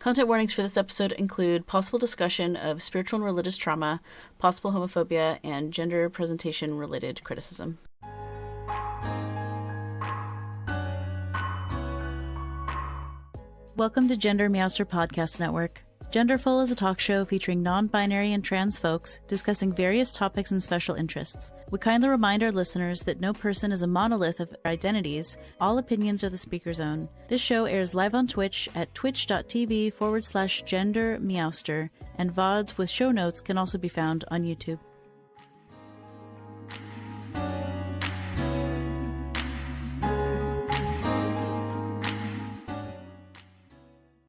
Content warnings for this episode include possible discussion of spiritual and religious trauma, possible homophobia, and gender presentation related criticism. Welcome to GenderMeowster Podcast Network. Genderful is a talk show featuring non-binary and trans folks discussing various topics and special interests. We kindly remind our listeners that no person is a monolith of identities. All opinions are the speaker's own. This show airs live on Twitch at twitch.tv/GenderMeowster, and VODs with show notes can also be found on YouTube.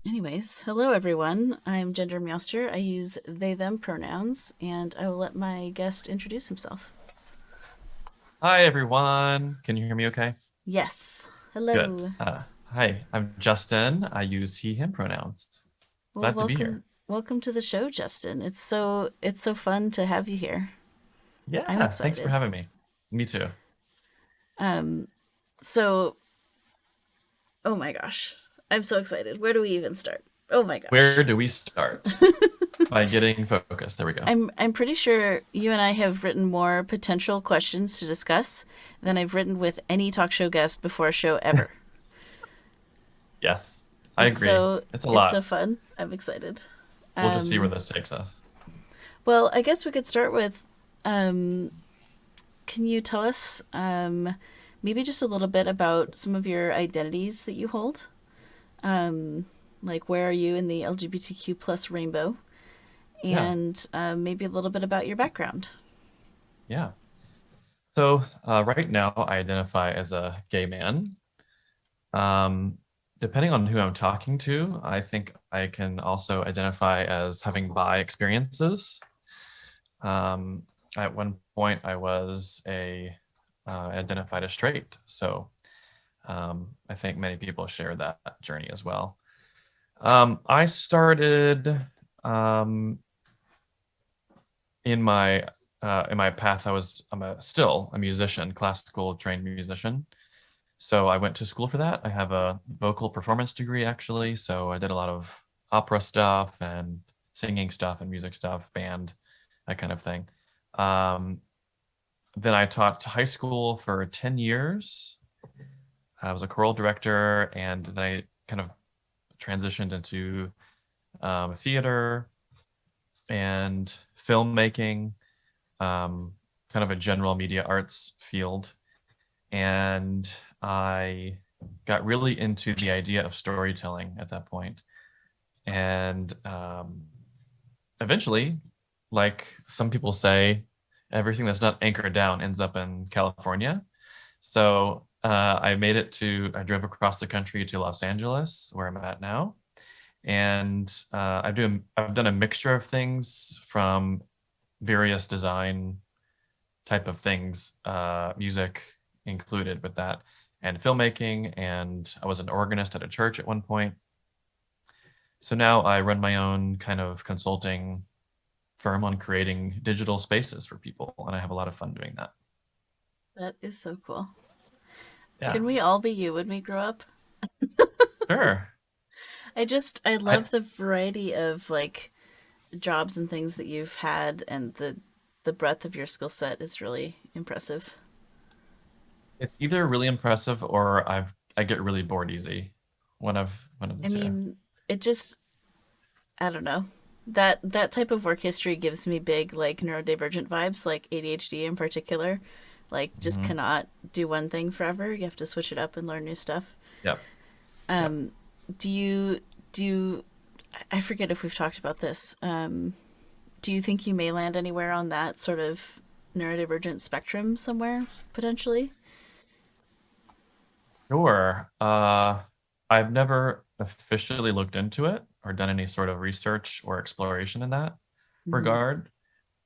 Anyways, hello everyone. I'm GenderMeowster. I use they, them pronouns, and I will let my guest introduce himself. Hi everyone. Can you hear me okay? Yes. Hello. Good. Hi, I'm Justin. I use he, him pronouns. Glad to be here. Welcome to the show, Justin. It's so fun to have you here. Yeah, I'm excited. thanks for having me. Me too. Oh my gosh. I'm so excited. Where do we even start? Oh my gosh. Where do we start? By getting focused. There we go. I'm pretty sure you and I have written more potential questions to discuss than I've written with any talk show guest before a show ever. Yes, I agree. It's a lot. It's so fun. I'm excited. We'll just see where this takes us. Well, I guess we could start with, can you tell us maybe just a little bit about some of your identities that you hold? Like where are you in the LGBTQ plus rainbow? And maybe a little bit about your background. Yeah. So right now I identify as a gay man. Depending on who I'm talking to, I think I can also identify as having bi experiences. At one point I was identified as straight. So I think many people share that journey as well. I started in my path. I'm still a musician, classical trained musician. So I went to school for that. I have a vocal performance degree actually. So I did a lot of opera stuff and singing stuff and music stuff, band, that kind of thing. Then I taught high school for 10 years. I was a choral director, and then I kind of transitioned into theater and filmmaking, kind of a general media arts field. And I got really into the idea of storytelling at that point. And eventually, like some people say, everything that's not anchored down ends up in California. So I drove across the country to Los Angeles, where I'm at now. And I've done a mixture of things, from various design type of things, music included with that, and filmmaking. And I was an organist at a church at one point. So now I run my own kind of consulting firm on creating digital spaces for people. And I have a lot of fun doing that. That is so cool. Yeah. Can we all be you when we grow up? Sure. I love the variety of like jobs and things that you've had, and the breadth of your skill set is really impressive. It's either really impressive or I get really bored easy. One of the two. mean, I don't know. That type of work history gives me big like neurodivergent vibes, like ADHD in particular. Like just cannot do one thing forever. You have to switch it up and learn new stuff. Yep. Do you I forget if we've talked about this. Do you think you may land anywhere on that sort of neurodivergent spectrum somewhere potentially? Sure. I've never officially looked into it or done any sort of research or exploration in that regard.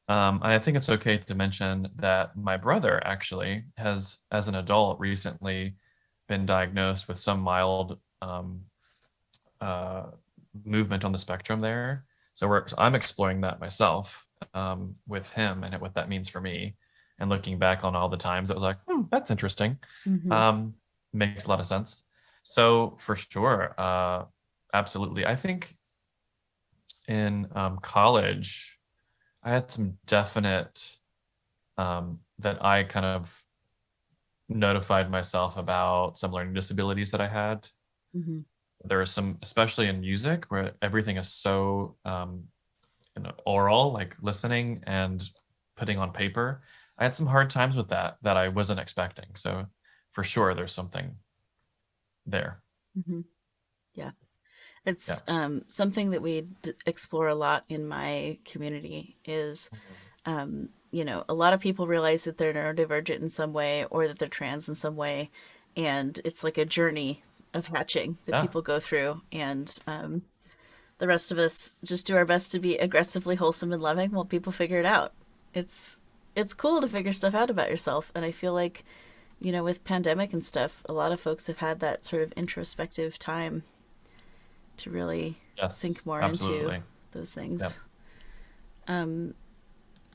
And I think it's okay to mention that my brother actually has, as an adult, recently been diagnosed with some mild movement on the spectrum there. So I'm exploring that myself with him and what that means for me, and looking back on all the times it was like, that's interesting. Makes a lot of sense. So for sure, absolutely. I think in college, I had some definite that I kind of notified myself about some learning disabilities that I had. Mm-hmm. There are some, especially in music, where everything is so oral, like listening and putting on paper. I had some hard times with that I wasn't expecting. So for sure, there's something there. Mm-hmm. Yeah. Yeah. It's something that we explore a lot in my community is, a lot of people realize that they're neurodivergent in some way or that they're trans in some way. And it's like a journey of hatching that Yeah. people go through. And the rest of us just do our best to be aggressively wholesome and loving while people figure it out. It's it's cool to figure stuff out about yourself. And I feel like, with pandemic and stuff, a lot of folks have had that sort of introspective time to really Yes. sink more into Absolutely. those Yeah. things.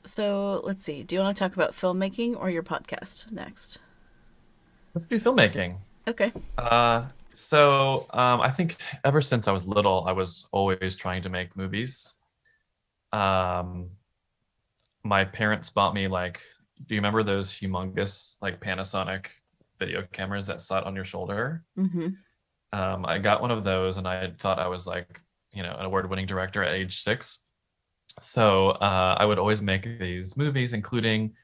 So let's see. Do you want to talk about filmmaking or your podcast next? Let's do filmmaking. Okay. I think ever since I was little, I was always trying to make movies. Um, my parents bought me like, do you remember those humongous like Panasonic video cameras that sat on your shoulder? Mm-hmm. I got one of those, and I thought I was like, an award-winning director at age 6. So I would always make these movies, including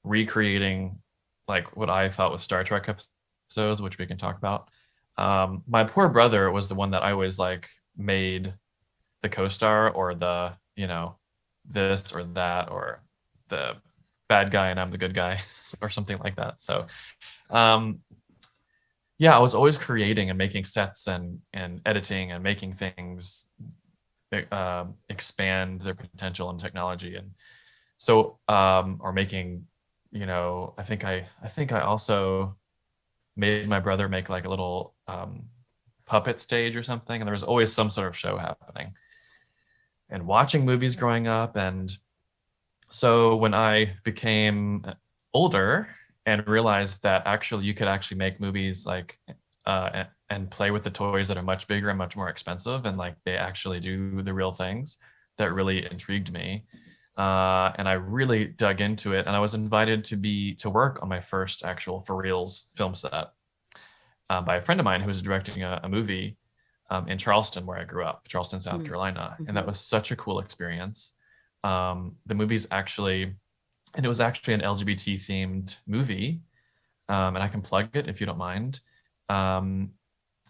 recreating like what I thought was Star Trek episodes, which we can talk about. My poor brother was the one that I always like made the co-star, or the, this or that, or the bad guy and I'm the good guy or something like that. So um, yeah, I was always creating and making sets and editing and making things expand their potential and technology. And so or making, I think I also made my brother make like a little puppet stage or something, and there was always some sort of show happening. And watching movies growing up, and so when I became older and realized that actually you could actually make movies like and play with the toys that are much bigger and much more expensive, and like they actually do the real things, that really intrigued me. And I really dug into it, and I was invited to work on my first actual for reals film set by a friend of mine who was directing a movie in Charleston, where I grew up, Charleston, South Carolina. And that Mm-hmm. was such a cool experience. The movie's actually, and it was actually an LGBT themed movie. And I can plug it if you don't mind. Um,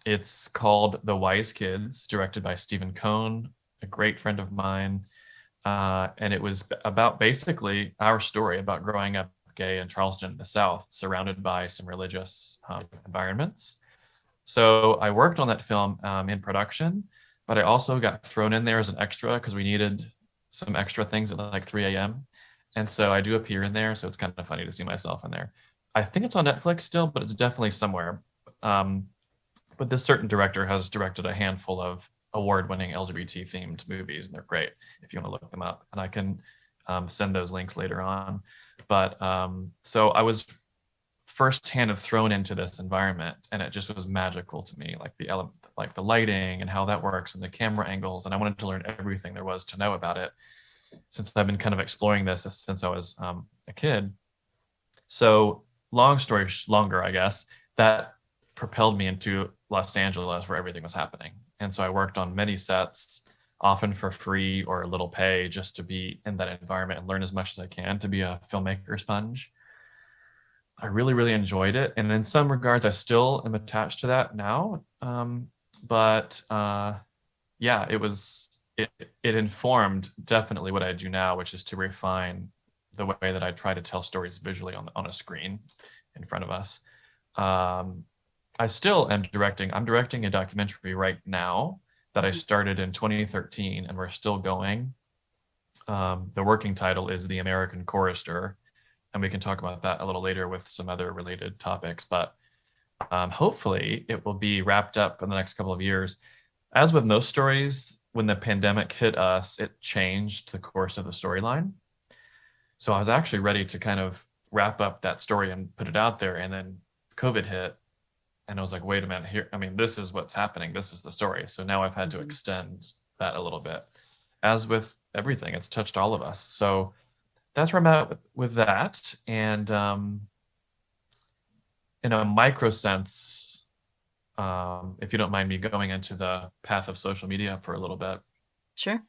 it's called The Wise Kids, directed by Stephen Cohn, a great friend of mine. And it was about basically our story about growing up gay in Charleston in the South, surrounded by some religious environments. So I worked on that film in production, but I also got thrown in there as an extra because we needed some extra things at like 3 a.m. And so I do appear in there. So it's kind of funny to see myself in there. I think it's on Netflix still, but it's definitely somewhere. Um, but this certain director has directed a handful of award-winning LGBT themed movies, and they're great if you want to look them up. And I can send those links later on. But so I was firsthand thrown into this environment, and it just was magical to me, like the element, like the lighting and how that works and the camera angles. And I wanted to learn everything there was to know about it, since I've been kind of exploring this since I was a kid. So long story longer, I guess, that propelled me into Los Angeles, where everything was happening. And so I worked on many sets, often for free or a little pay, just to be in that environment and learn as much as I can to be a filmmaker sponge. I really, really enjoyed it. And in some regards, I still am attached to that now. But yeah, it informed definitely what I do now, which is to refine the way that I try to tell stories visually on a screen in front of us. I still am directing. I'm directing a documentary right now that I Mm-hmm. started in 2013, and we're still going. The working title is The American Chorister, and we can talk about that a little later with some other related topics. But hopefully, it will be wrapped up in the next couple of years. As with most stories, when the pandemic hit us, it changed the course of the storyline. So I was actually ready to kind of wrap up that story and put it out there, and then COVID hit, and I was like, wait a minute here. I mean, this is what's happening. This is the story. So now I've had to Mm-hmm. extend that a little bit. as with everything, it's touched all of us. So that's where I'm at with that. And in a micro sense, if you don't mind me going into the path of social media for a little bit, Sure.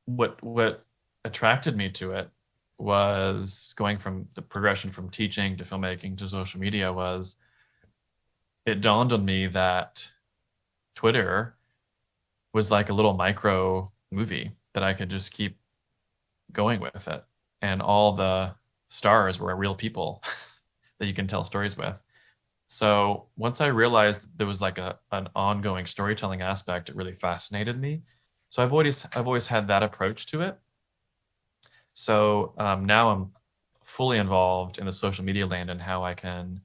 What attracted me to it was going from the progression from teaching to filmmaking to social media. Was it dawned on me that Twitter was like a little micro movie that I could just keep going with it, and all the stars were real people that you can tell stories with. So once I realized there was like an ongoing storytelling aspect, it really fascinated me. So I've always had that approach to it. So now I'm fully involved in the social media land and how I can,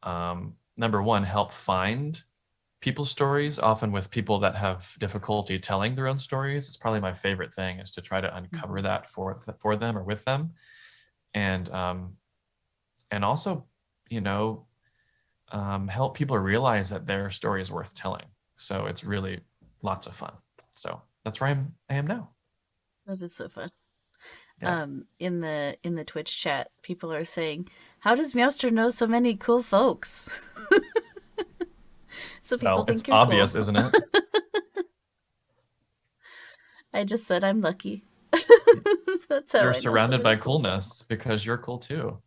number one, help find people's stories, often with people that have difficulty telling their own stories. It's probably my favorite thing, is to try to uncover that for them or with them, and also, you know, help people realize that their story is worth telling. So it's really lots of fun. So that's where I am now. That is so fun. Yeah. In the Twitch chat, people are saying, "How does Meowster know so many cool folks?" So people Well, it's think you're cool. obvious, isn't it? I just said I'm lucky. That's how You're I know so surrounded by many cool coolness folks. because you're cool too.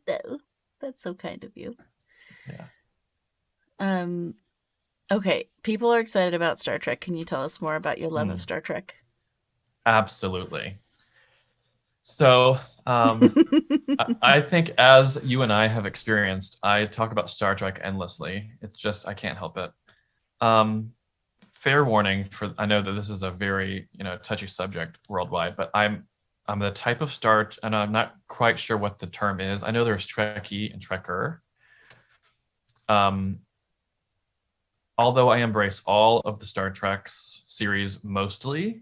No, that's so kind of you. Yeah. Um, okay, people are excited about Star Trek. Can you tell us more about your love of Mm, Star Trek? absolutely. So I think, as you and I have experienced, I talk about Star Trek endlessly. It's just I can't help it. Um, Fair warning, for I know that this is a very, touchy subject worldwide, but I'm the type of Star, and I'm not quite sure what the term is. I know there's Trekkie and Trekker. Um, Although I embrace all of the Star Trek's series mostly,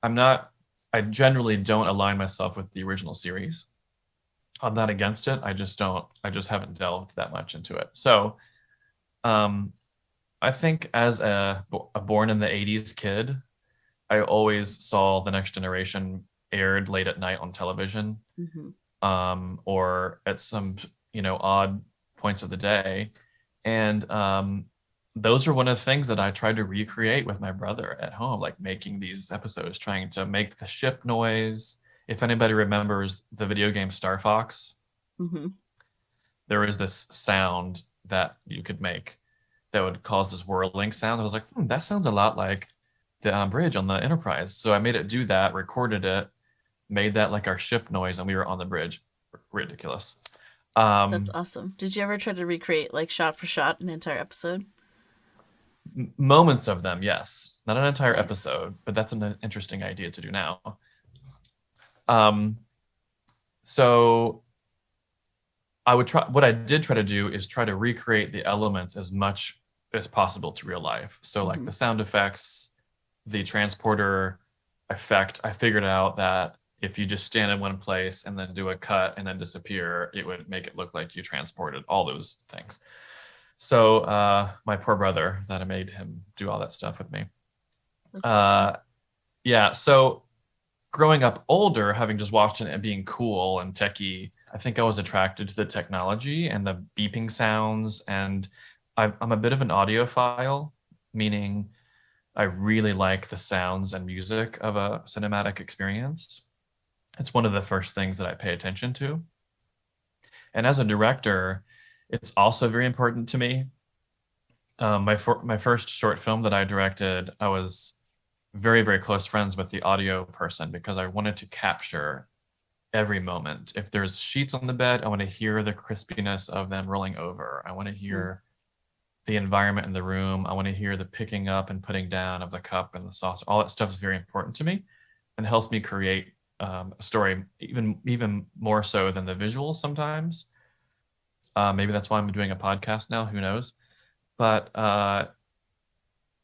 I'm not. I generally don't align myself with the original series. I'm not against it. I just don't. I just haven't delved that much into it. So, um, I think as a born in the '80s kid, I always saw The Next Generation aired late at night on television, Mm-hmm. or at some, odd points of the day. And those are one of the things that I tried to recreate with my brother at home, like making these episodes, trying to make the ship noise. If anybody remembers the video game Star Fox, Mm-hmm. there is this sound that you could make that would cause this whirling sound. I was like, that sounds a lot like the bridge on the Enterprise. So I made it do that, recorded it, made that like our ship noise, and we were on the bridge. Ridiculous. That's Um, awesome. Did you ever try to recreate, like, shot for shot, an entire episode? Moments of them, yes. Not an entire Nice. episode, but that's an interesting idea to do now. Um, so I would try. What I did try to do is try to recreate the elements as much as possible to real life. So like Mm-hmm. the sound effects, the transporter effect. I figured out that if you just stand in one place and then do a cut and then disappear, it would make it look like you transported all those things. So my poor brother, that I made him do all that stuff with me. That's so fun. Uh, yeah. So growing up older, having just watched it and being cool and techie, I think I was attracted to the technology and the beeping sounds. And I'm a bit of an audiophile, meaning I really like the sounds and music of a cinematic experience. It's one of the first things that I pay attention to. And as a director, it's also very important to me. My first short film that I directed, I was very, very close friends with the audio person because I wanted to capture every moment. If there's sheets on the bed, I want to hear the crispiness of them rolling over. I want to Mm. hear the environment in the room. I want to hear the picking up and putting down of the cup and the sauce. All that stuff is very important to me and helps me create a story even more so than the visuals sometimes. Maybe that's why I'm doing a podcast now. Who knows? But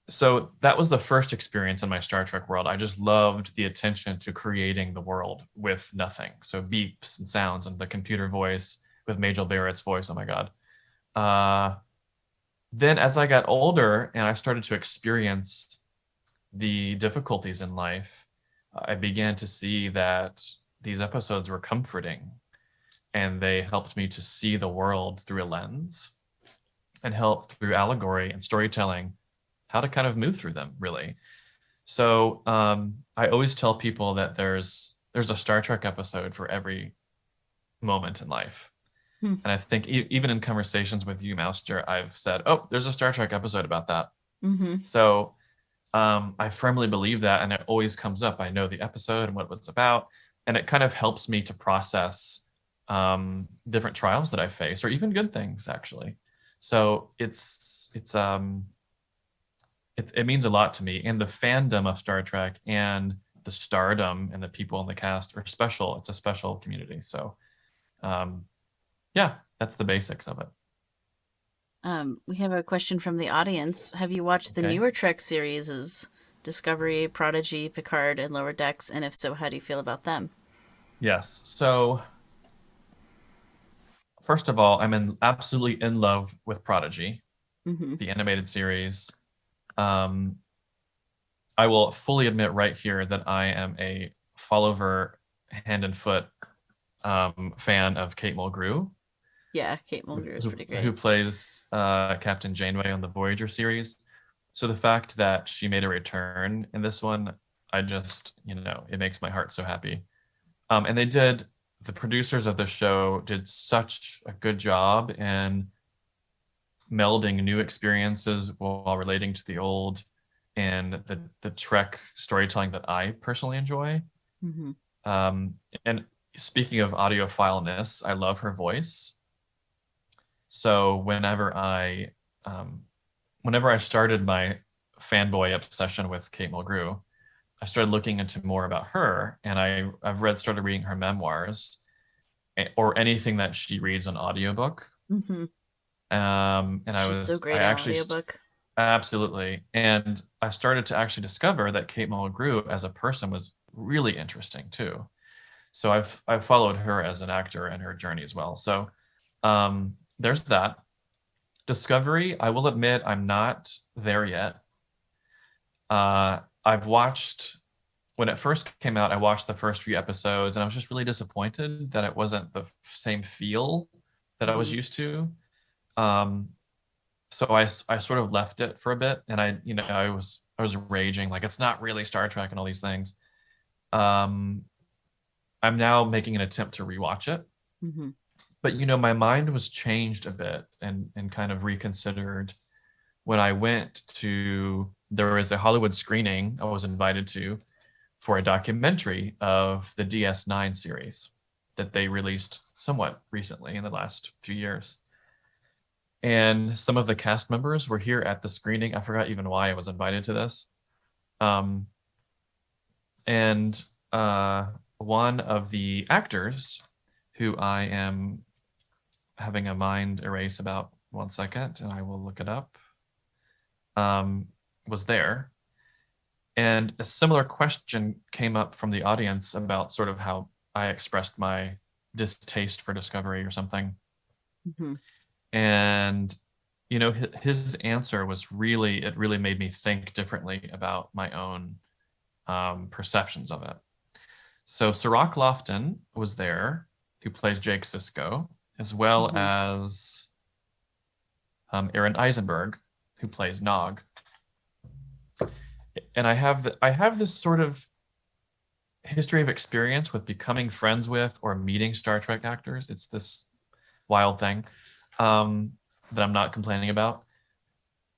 so that was the first experience in my Star Trek world. I just loved the attention to creating the world with nothing. So beeps and sounds and the computer voice with Majel Barrett's voice. Oh my God. Uh, then as I got older and I started to experience the difficulties in life, I began to see that these episodes were comforting, and they helped me to see the world through a lens, and help through allegory and storytelling how to kind of move through them, really. So I always tell people that there's a Star Trek episode for every moment in life. Hmm. And I think even in conversations with you, Mouster, I've said, "Oh, there's a Star Trek episode about that." Mm-hmm. So I firmly believe that, and it always comes up. I know the episode and what it was about, and it kind of helps me to process different trials that I face, or even good things, actually. So it means a lot to me, and the fandom of Star Trek and the stardom and the people in the cast are special. It's a special community. So um, yeah, that's the basics of it. We have a question from the audience. Have you watched the Okay. newer Trek series, Discovery, Prodigy, Picard, and Lower Decks? And if so, how do you feel about them? Yes. So first of all, absolutely in love with Prodigy, Mm-hmm. the animated series. Um, I will fully admit right here that I am a fall over hand and foot fan of Kate Mulgrew, Yeah, Kate Mullgrew is pretty who great. plays Captain Janeway on the Voyager series. So the fact that she made a return in this one, I just, it makes my heart so happy. And the producers of the show did such a good job in melding new experiences while relating to the old, and the Trek storytelling that I personally enjoy. Mm-hmm. Um, and speaking of audiophileness, I love her voice. So um, whenever I started my fanboy obsession with Kate Mulgrew, I started looking into more about her, and started reading her memoirs, or anything that she reads on audiobook. Mm-hmm. And She's so I great in actually, audiobook. absolutely, and I started to actually discover that Kate Mulgrew as a person was really interesting too. So I've followed her as an actor and her journey as well. So there's that. Discovery, I will admit, I'm not there yet. I've watched When it first came out, I watched the first few episodes, and I was just really disappointed that it wasn't the same feel that I was Mm-hmm. used to. Um, so I sort of left it for a bit, and I was raging like it's not really Star Trek and all these things. Um, I'm now making an attempt to rewatch it, Mm-hmm. but my mind was changed a bit, and kind of reconsidered when I went to there was a Hollywood screening I was invited to for a documentary of the DS9 series that they released somewhat recently in the last few years. And some of the cast members were here at the screening. I forgot even why I was invited to this. Um, and one of the actors, who I am having a mind erase about, 1 second, and I will look it up, um, was there. And a similar question came up from the audience about sort of how I expressed my distaste for Discovery or something. Mm-hmm. And his answer it really made me think differently about my own perceptions of it. So Sirach Lofton was there, who plays Jake Sisko, as well Mm-hmm. as Aaron Eisenberg, who plays Nog. And I have this sort of history of experience with becoming friends with or meeting Star Trek actors. It's this wild thing um, that I'm not complaining about.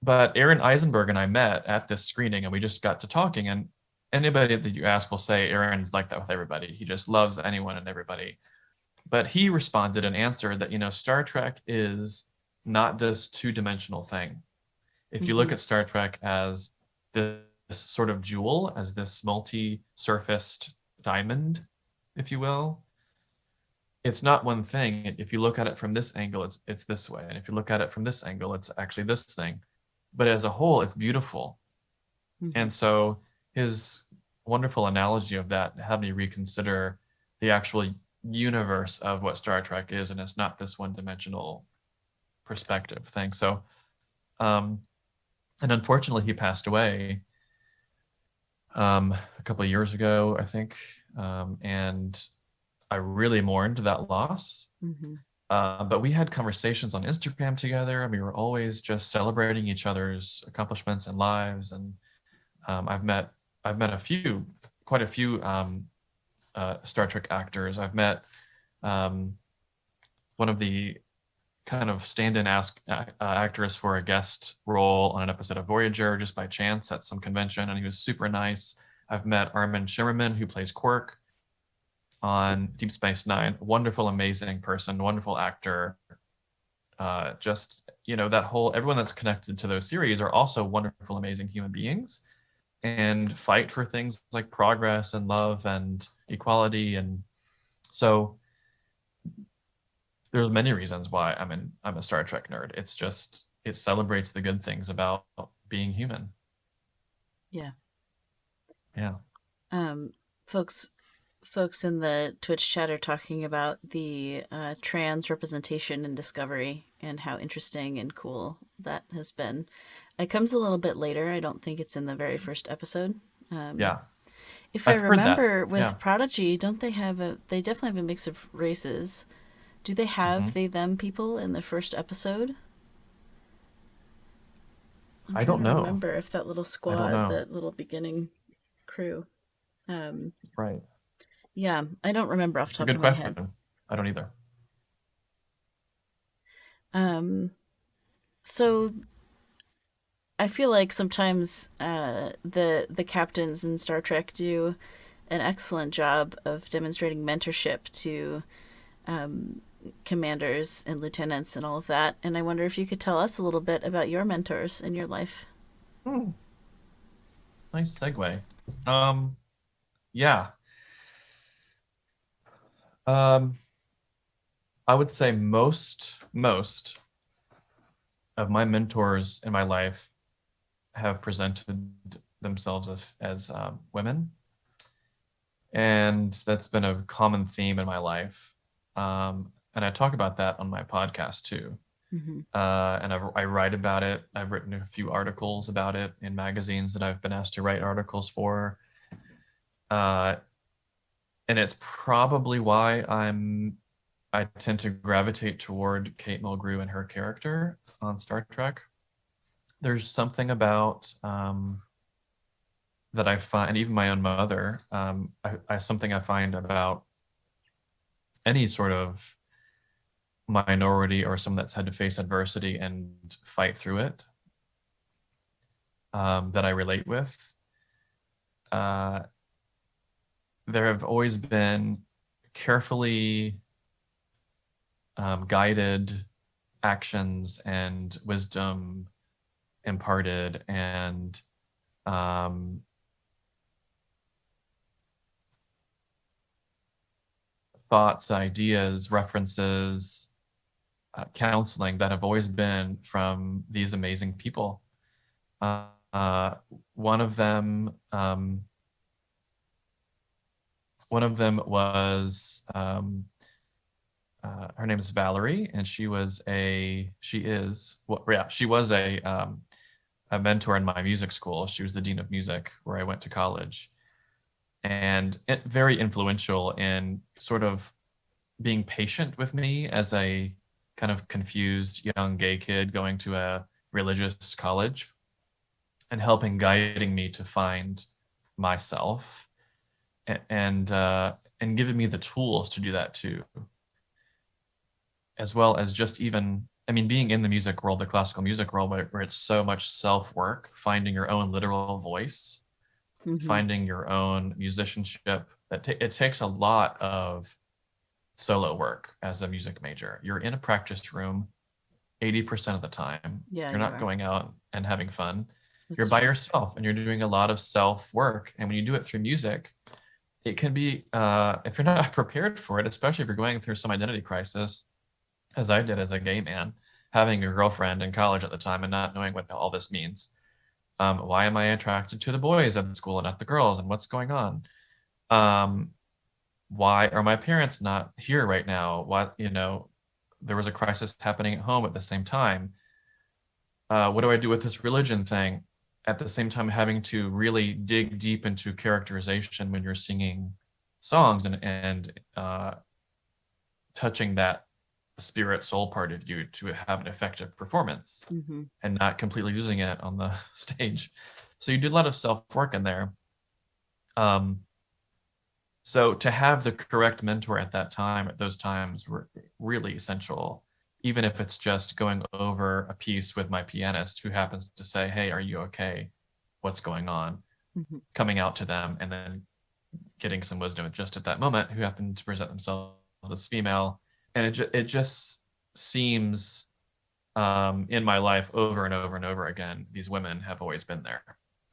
But Aaron Eisenberg and I met at this screening, and we just got to talking. And anybody that you ask will say Aaron's like that with everybody. He just loves anyone and everybody. But he responded and answered that, Star Trek is not this two-dimensional thing. If you look Mm-hmm. at Star Trek as this sort of jewel, as this multi-surfaced diamond, if you will, it's not one thing. If you look at it from this angle, it's this way, and if you look at it from this angle, it's actually this thing. But as a whole, it's beautiful. Mm-hmm. And so his wonderful analogy of that had me reconsider the actual universe of what Star Trek is, and it's not this one-dimensional perspective thing. So, and unfortunately, he passed away a couple of years ago, I think, and I really mourned that loss. Mm-hmm. But we had conversations on Instagram together, and we were always just celebrating each other's accomplishments and lives. And I've met quite a few Star Trek actors. I've met um, one of the kind of stand-in actress for a guest role on an episode of Voyager just by chance at some convention, and he was super nice. I've met Armin Shimmerman, who plays Quark on Deep Space Nine. Wonderful, amazing person, wonderful actor. Just that whole everyone that's connected to those series are also wonderful, amazing human beings, and fight for things like progress and love and equality. And so there's many reasons why I'm a Star Trek nerd. It's just it celebrates the good things about being human. Yeah. Yeah. Um, folks, folks in the Twitch chat are talking about the trans representation in Discovery and how interesting and cool that has been. It comes a little bit later. I don't think it's in the very first episode. Um, Yeah. if I I've heard that. remember, with Yeah. Prodigy, don't they have a? They definitely have a mix of races. Do they have Hmm. they them people in the first episode? I'm I trying don't to know. remember if that little I don't squad, know. that little beginning crew. Um, Right. yeah, I don't remember off the It's a top good of my head. question. I don't either. Um, so I feel like sometimes the captains in Star Trek do an excellent job of demonstrating mentorship to um, commanders and lieutenants and all of that. And I wonder if you could tell us a little bit about your mentors in your life. Hmm. Nice segue. Um, yeah. Um, I would say most of my mentors in my life have presented themselves as women, and that's been a common theme in my life. And I talk about that on my podcast too. Mm-hmm. And I write about it. I've written a few articles about it in magazines that I've been asked to write articles for. Uh, and it's probably why I tend to gravitate toward Kate Mulgrew and her character on Star Trek. There's something about that I find, and even my own mother, something I find about any sort of minority or someone that's had to face adversity and fight through it, that I relate with. Uh, there have always been carefully guided actions and wisdom imparted, and um, thoughts, ideas, references, counseling that have always been from these amazing people. Uh, uh, one of them, one of them was her name is Valerie, and she was a mentor in my music school. She was the dean of music where I went to college, and very influential in sort of being patient with me as a kind of confused young gay kid going to a religious college, and helping guiding me to find myself, and giving me the tools to do that too, as well as just even, I mean, being in the music world, the classical music world, where it's so much self work, finding your own literal voice, Mm-hmm. finding your own musicianship. It takes a lot of solo work as a music major. You're in a practice room 80% of the time. Yeah, You're you not are. going out and having fun. You're That's by true. yourself, and you're doing a lot of self work. And when you do it through music, it can be, if you're not prepared for it, especially if you're going through some identity crisis, as I did as a gay man, having a girlfriend in college at the time and not knowing what all this means. Why am I attracted to the boys at school and not the girls? And what's going on? Um, why are my parents not here right now? There was a crisis happening at home at the same time. What do I do with this religion thing? at the same time having to really dig deep into characterization when you're singing songs and touching that spirit soul part of you to have an effective performance Mm-hmm. and not completely losing it on the stage. So you did a lot of self work in there. Um, so to have the correct mentor at that time, at those times, were really essential. Even if it's just going over a piece with my pianist who happens to say, "Hey, are you okay? What's going on?" Mm-hmm. Coming out to them and then getting some wisdom just at that moment, who happened to present themselves as female, and it just seems in my life over and over and over again, these women have always been there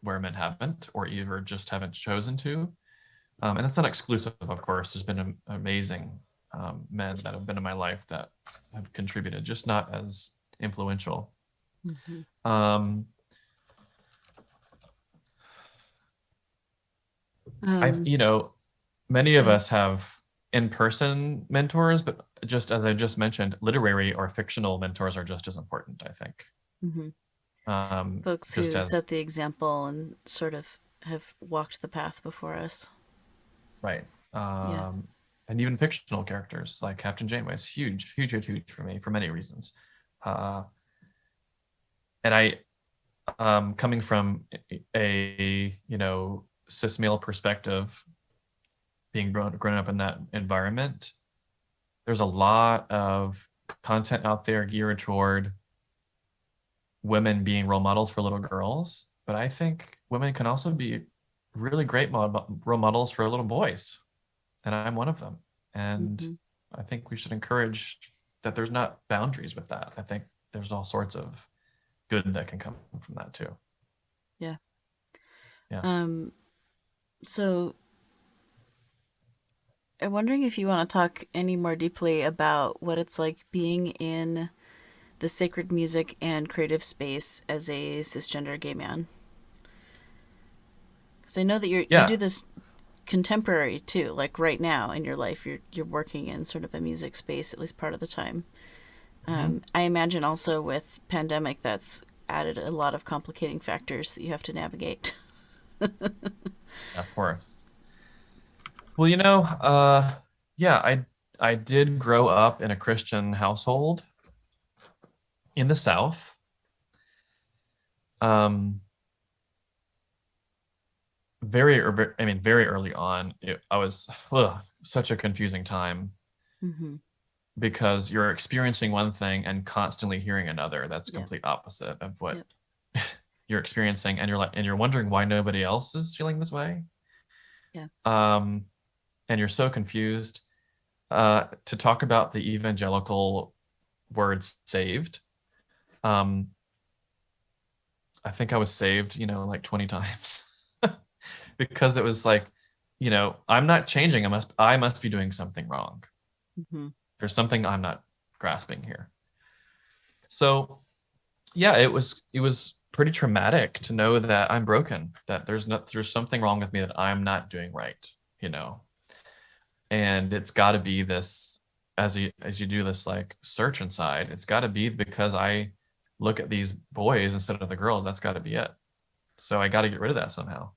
where men haven't, or either just haven't chosen to. And that's not exclusive, of course. There's been amazing men that have been in my life that have contributed, just not as influential. Mm-hmm. Um, Um, many Go of ahead. us have in-person mentors, but just as I just mentioned, literary or fictional mentors are just as important, I think. Mm-hmm. Folks Just who as set the example and sort of have walked the path before us. right. Yeah. And even fictional characters like Captain Janeway is huge, huge, huge, huge for me for many reasons. Uh, and I, coming from a cis male perspective, being grown up in that environment, there's a lot of content out there geared toward women being role models for little girls, but I think women can also be really great role models for little boys, and I'm one of them. And Mm-hmm. I think we should encourage that there's not boundaries with that. I think there's all sorts of good that can come from that too. Yeah. Yeah. Um, so I'm wondering if you want to talk any more deeply about what it's like being in the sacred music and creative space as a cisgender gay man. Because I know that you Yeah. do this contemporary too, like right now in your life, you're working in sort of a music space at least part of the time. Mhm. I imagine also with pandemic that's added a lot of complicating factors that you have to navigate. Yeah, of course. Well, yeah, I did grow up in a Christian household in the South. Um, very early on, I was such a confusing time Mm-hmm. because you're experiencing one thing and constantly hearing another that's Yep. complete opposite of what Yep. you're experiencing, and you're wondering why nobody else is feeling this way. Yeah. um and you're so confused. To talk about the evangelical word saved, um I think I was saved like 20 times because it was like, I'm not changing. I must be doing something wrong. Mm-hmm. There's something I'm not grasping here. So yeah, it was pretty traumatic to know that I'm broken, that there's something wrong with me that I'm not doing right, you know. And it's got to be this, as you do this like search inside, it's got to be because I look at these boys instead of the girls. That's got to be it. So I got to get rid of that somehow.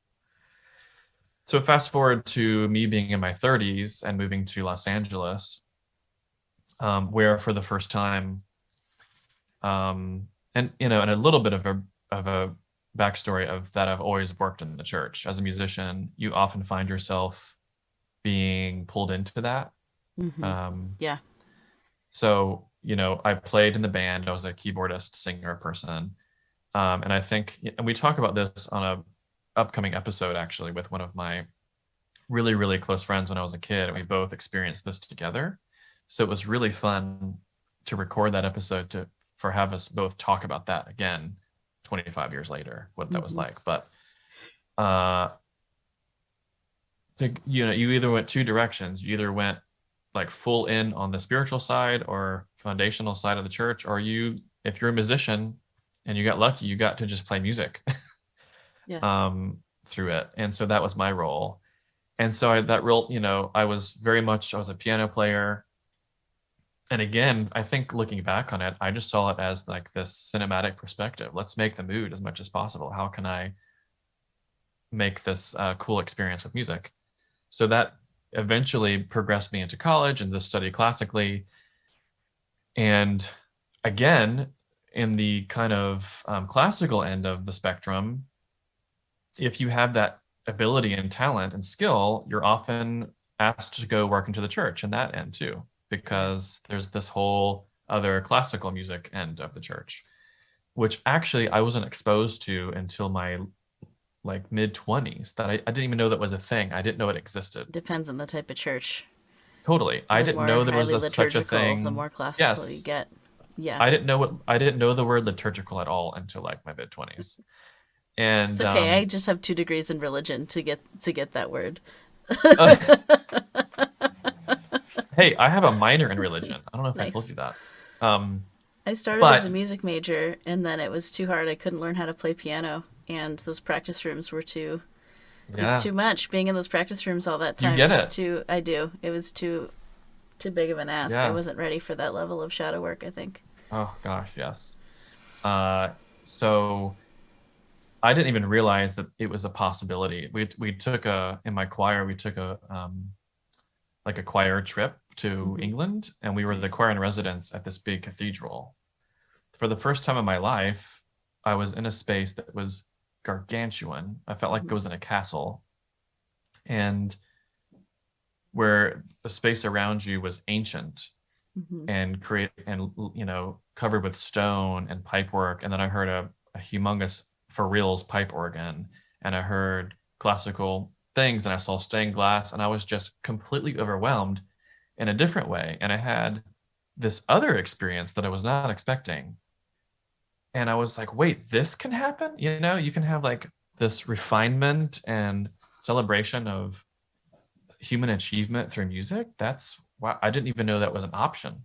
So fast forward to me being in my 30s and moving to Los Angeles, where for the first time, and a little bit of a backstory of that, I've always worked in the church as a musician. You often find yourself being pulled into that. Mm-hmm. Um, Yeah. so I played in the band. I was a keyboardist, singer person, and I think, and we talk about this on a upcoming episode actually with one of my really, really close friends when I was a kid, and we both experienced this together. So it was really fun to record that episode for have us both talk about that again 25 years later, what that was Mm-hmm. like. But uh you either went two directions. You either went like full in on the spiritual side or foundational side of the church, or if you're a musician and you got lucky, you got to just play music Yeah. through it. And so that was my role. And so that role, I was a piano player. And again, I think looking back on it, I just saw it as like this cinematic perspective. Let's make the mood as much as possible. How can I make this cool experience with music? So that eventually progressed me into college and to study classically. And again, in the kind of classical end of the spectrum, if you have that ability and talent and skill, you're often asked to go work into the church in that end too, because there's this whole other classical music end of the church, which actually I wasn't exposed to until my like mid 20s. That I didn't even know that was a thing. I didn't know it existed. Depends on the type of church. Totally. I The didn't more know there was highly such a liturgical, the thing. more classical you Yes. get. Yeah. I didn't know the word liturgical at all until like my mid 20s. It's And okay. I just have 2 degrees in religion to get that word. uh, hey, I have a minor in religion. I don't know if I told Nice. you that. Um, I started as a but music major, and then it was too hard. I couldn't learn how to play piano, and those practice rooms were too. It's yeah, too much. Being in those practice rooms all that you time get is it. too. I do. It was too big of an ask. I Yeah. wasn't ready for that level of shadow work, I think. Oh gosh, yes. Uh, so I didn't even realize that it was a possibility. We took a in my choir we took a like a choir trip to Hmm. England, and we were the Nice. choir in residence at this big cathedral. For the first time in my life, I was in a space that was gargantuan. I felt like Hmm. I was in a castle, and where the space around you was ancient Hmm. and create and covered with stone and pipework. And then I heard a humongous for reals pipe organ, and I heard classical things, and I saw stained glass, and I was just completely overwhelmed in a different way. And I had this other experience that I was not expecting. And I was like, wait, this can happen? You can have like this refinement and celebration of human achievement through music. That's wow, I didn't even know that was an option.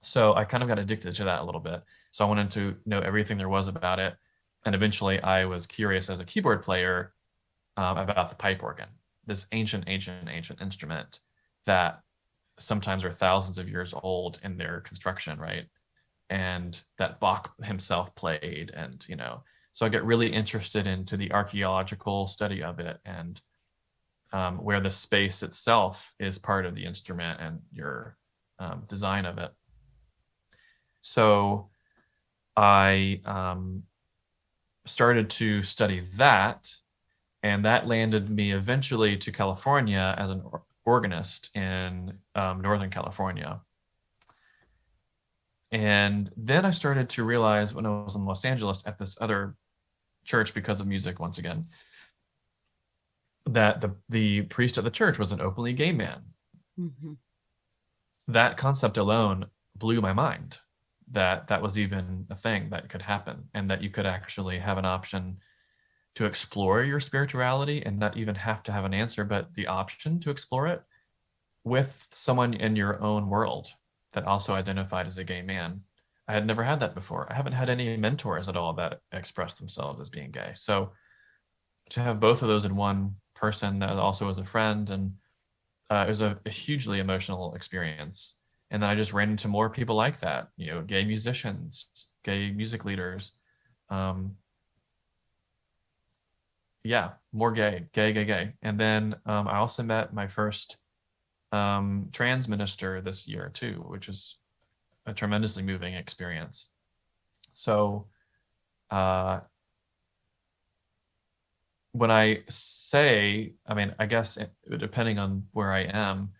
So I kind of got addicted to that a little bit. So I wanted to know everything there was about it. And eventually I was curious as a keyboard player about the pipe organ, this ancient instrument that sometimes are thousands of years old in their construction, right? And that Bach himself played. And, so I get really interested into the archaeological study of it, and where the space itself is part of the instrument and your design of it. So I started to study that, and that landed me eventually to California as an organist in Northern California. And then I started to realize when I was in Los Angeles at this other church, because of music once again, that the priest of the church was an openly gay man. Hmm. That concept alone blew my mind, that that was even a thing that could happen, and that you could actually have an option to explore your spirituality and not even have to have an answer, but the option to explore it with someone in your own world that also identified as a gay man. I had never had that before. I haven't had any mentors at all that expressed themselves as being gay. So to have both of those in one person that also was a friend, and it was a hugely emotional experience. And then I just ran into more people like that, gay musicians, gay music leaders. Um, yeah, more gay. And then I also met my first trans minister this year too, which is a tremendously moving experience. So uh, when I say, I mean, I guess depending on where I am,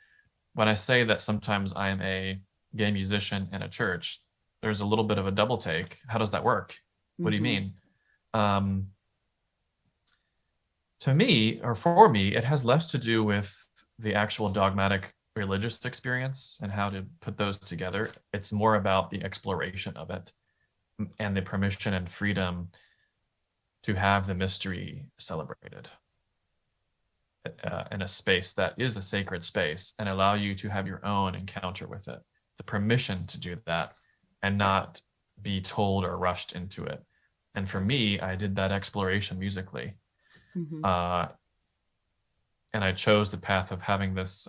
when I say that sometimes I'm a gay musician in a church, there's a little bit of a double take. How does that work? What do you Hmm. mean? Um, to me, or for me, it has less to do with the actual dogmatic religious experience and how to put those together. It's more about the exploration of it and the permission and freedom to have the mystery celebrated in a space that is a sacred space, and allow you to have your own encounter with it. The permission to do that and not be told or rushed into it. And for me, I did that exploration musically. Hmm. Uh, and I chose the path of having this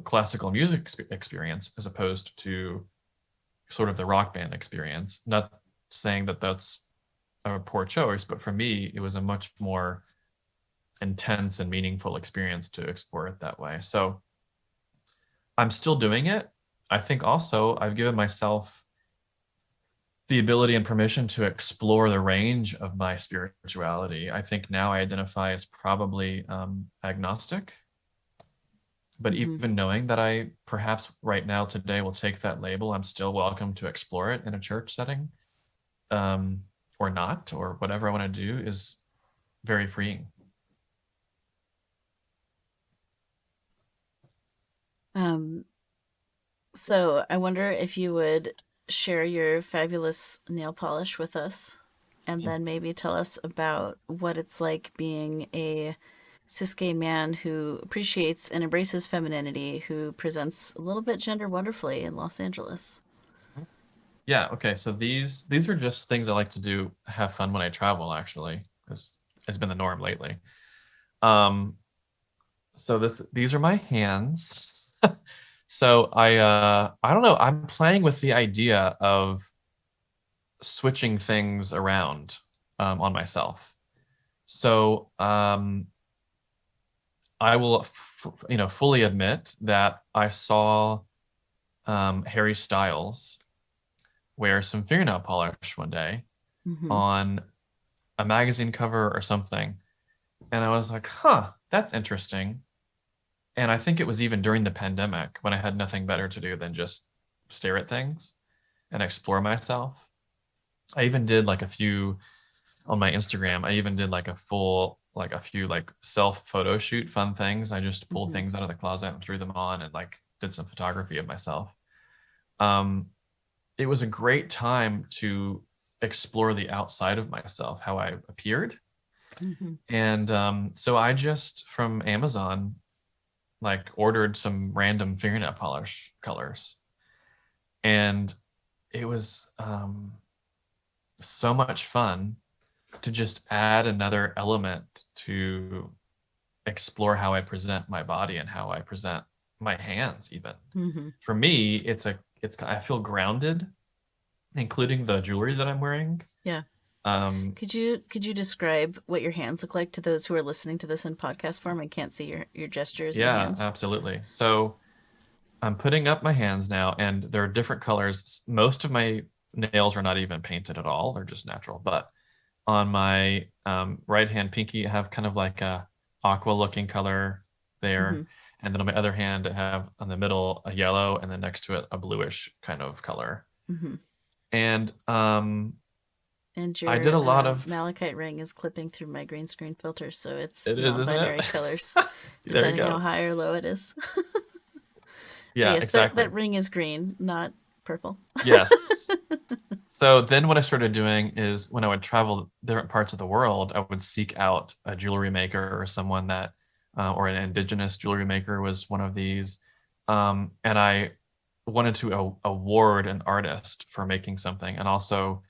classical music experience as opposed to sort of the rock band experience. Not saying that that's a poor choice, but for me, it was a much more intense and meaningful experience to explore it that way. So I'm still doing it. I think also I've given myself the ability and permission to explore the range of my spirituality. I think now I identify as probably agnostic, but Mm-hmm. even knowing that I perhaps right now today will take that label, I'm still welcome to explore it in a church setting, or not, or whatever I want to do is very freeing. Um, so I wonder if you would share your fabulous nail polish with us, and then maybe tell us about what it's like being a cis gay man who appreciates and embraces femininity, who presents a little bit gender wonderfully in Los Angeles. Yeah, okay. So these are just things I like to do, have fun when I travel, actually, because it's been the norm lately. Um, so these are my hands. So I don't know, I'm playing with the idea of switching things around on myself. So I will fully admit that I saw Harry Styles wear some fingernail polish one day Mm-hmm. on a magazine cover or something. And I was like, huh, that's interesting. And I think it was even during the pandemic when I had nothing better to do than just stare at things and explore myself. I even did like a few on my Instagram. I even did like a few like self photo shoot fun things. I just pulled Mm-hmm. things out of the closet and threw them on and like did some photography of myself. Um, it was a great time to explore the outside of myself, how I appeared. Mm-hmm. And so I just from Amazon like ordered some random fingernail polish colors, and it was so much fun to just add another element to explore how I present my body and how I present my hands even. Mm-hmm. For me, it's I feel grounded, including the jewelry that I'm wearing. Yeah. Um, Could you describe what your hands look like to those who are listening to this in podcast form and can't see your gestures and yeah, hands? absolutely. So I'm putting up my hands now, and there are different colors. Most of my nails are not even painted at all; they're just natural. But on my right hand pinky, I have kind of like a aqua looking color Mm-hmm. there, and then on my other hand, I have on the middle a yellow, and then next to it a bluish kind of color. Mm-hmm. And And I did your a lot of malachite ring is clipping through my green screen filter, so it's it is, isn't it? non-binary colors, There you depending how go. high or low it is. But Yeah, yes, that exactly. ring is green, not purple. Yes. So then what I started doing is when I would travel different parts of the world, I would seek out a jewelry maker or someone that, or an indigenous jewelry maker was one of these. And I wanted to award an artist for making something and also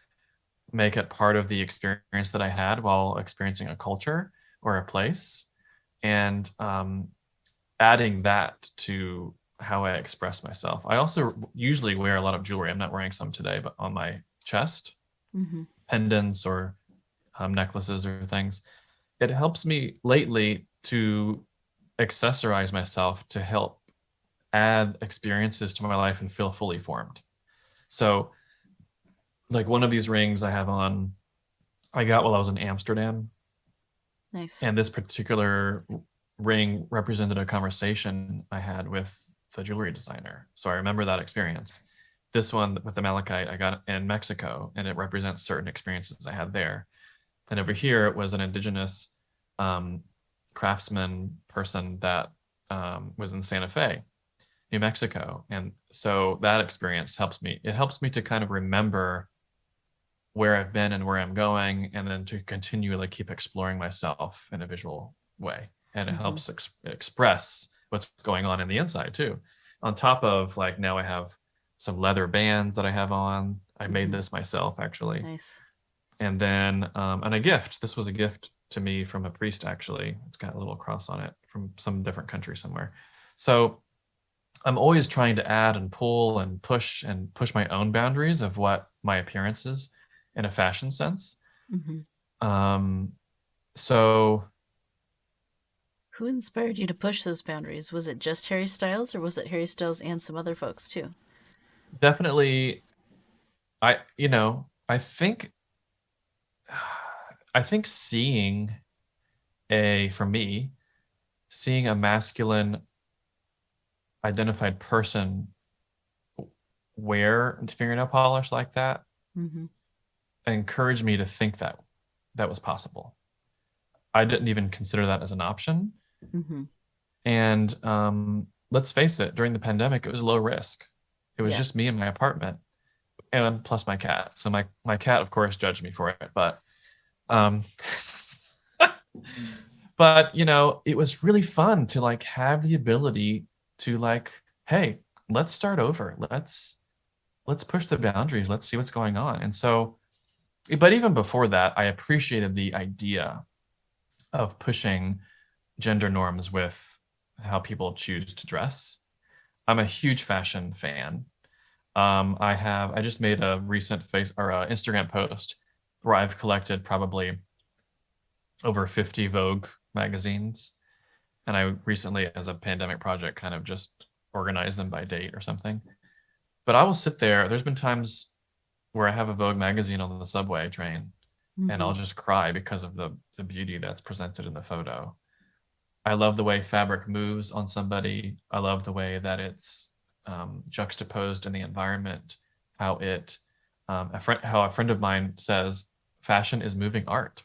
make it part of the experience that I had while experiencing a culture or a place. And adding that to how I express myself. I also usually wear a lot of jewelry. I'm not wearing some today, but on my chest, Mm-hmm. pendants or necklaces or things. It helps me lately to accessorize myself to help add experiences to my life and feel fully formed. So, like one of these rings I have on, I got while I was in Amsterdam. Nice. And this particular ring represented a conversation I had with the jewelry designer. So I remember that experience. This one with the malachite I got in Mexico, and it represents certain experiences I had there. And over here, it was an indigenous um, craftsman person that was in Santa Fe, New Mexico. And so that experience helps me. It helps me to kind of remember where I've been and where I'm going, and then to continually keep exploring myself in a visual way. And it Mm-hmm. helps express what's going on in the inside too. On top of like now I have some leather bands that I have on. I made Mm-hmm. this myself actually. Nice. And then and a gift. This was a gift to me from a priest actually. It's got a little cross on it from some different country somewhere. So I'm always trying to add and pull and push my own boundaries of what my appearance is in a fashion sense. Mm-hmm. Um, so Who inspired you to push those boundaries? Was it just Harry Styles, or was it Harry Styles and some other folks too? definitely, I think seeing for me, seeing a masculine identified person wear fingernail polish like that Mm-hmm. encouraged me to think that that was possible. I didn't even consider that as an option. Mm-hmm. And let's face it, during the pandemic, it was low risk. It was Yeah. just me in my apartment and plus my cat. So my cat, of course, judged me for it. Um, but it was really fun to like have the ability to like, hey, let's start over. Let's push the boundaries. Let's see what's going on. And so, but even before that, I appreciated the idea of pushing gender norms with how people choose to dress. I'm a huge fashion fan. I just made a recent Instagram post where I've collected probably over 50 Vogue magazines, and I recently, as a pandemic project, kind of just organized them by date or something. But I will sit there. There's been times where I have a Vogue magazine on the subway train, and Mm-hmm. I'll just cry because of the beauty that's presented in the photo. I love the way fabric moves on somebody. I love the way that it's juxtaposed in the environment. How it, how a friend of mine says, fashion is moving art,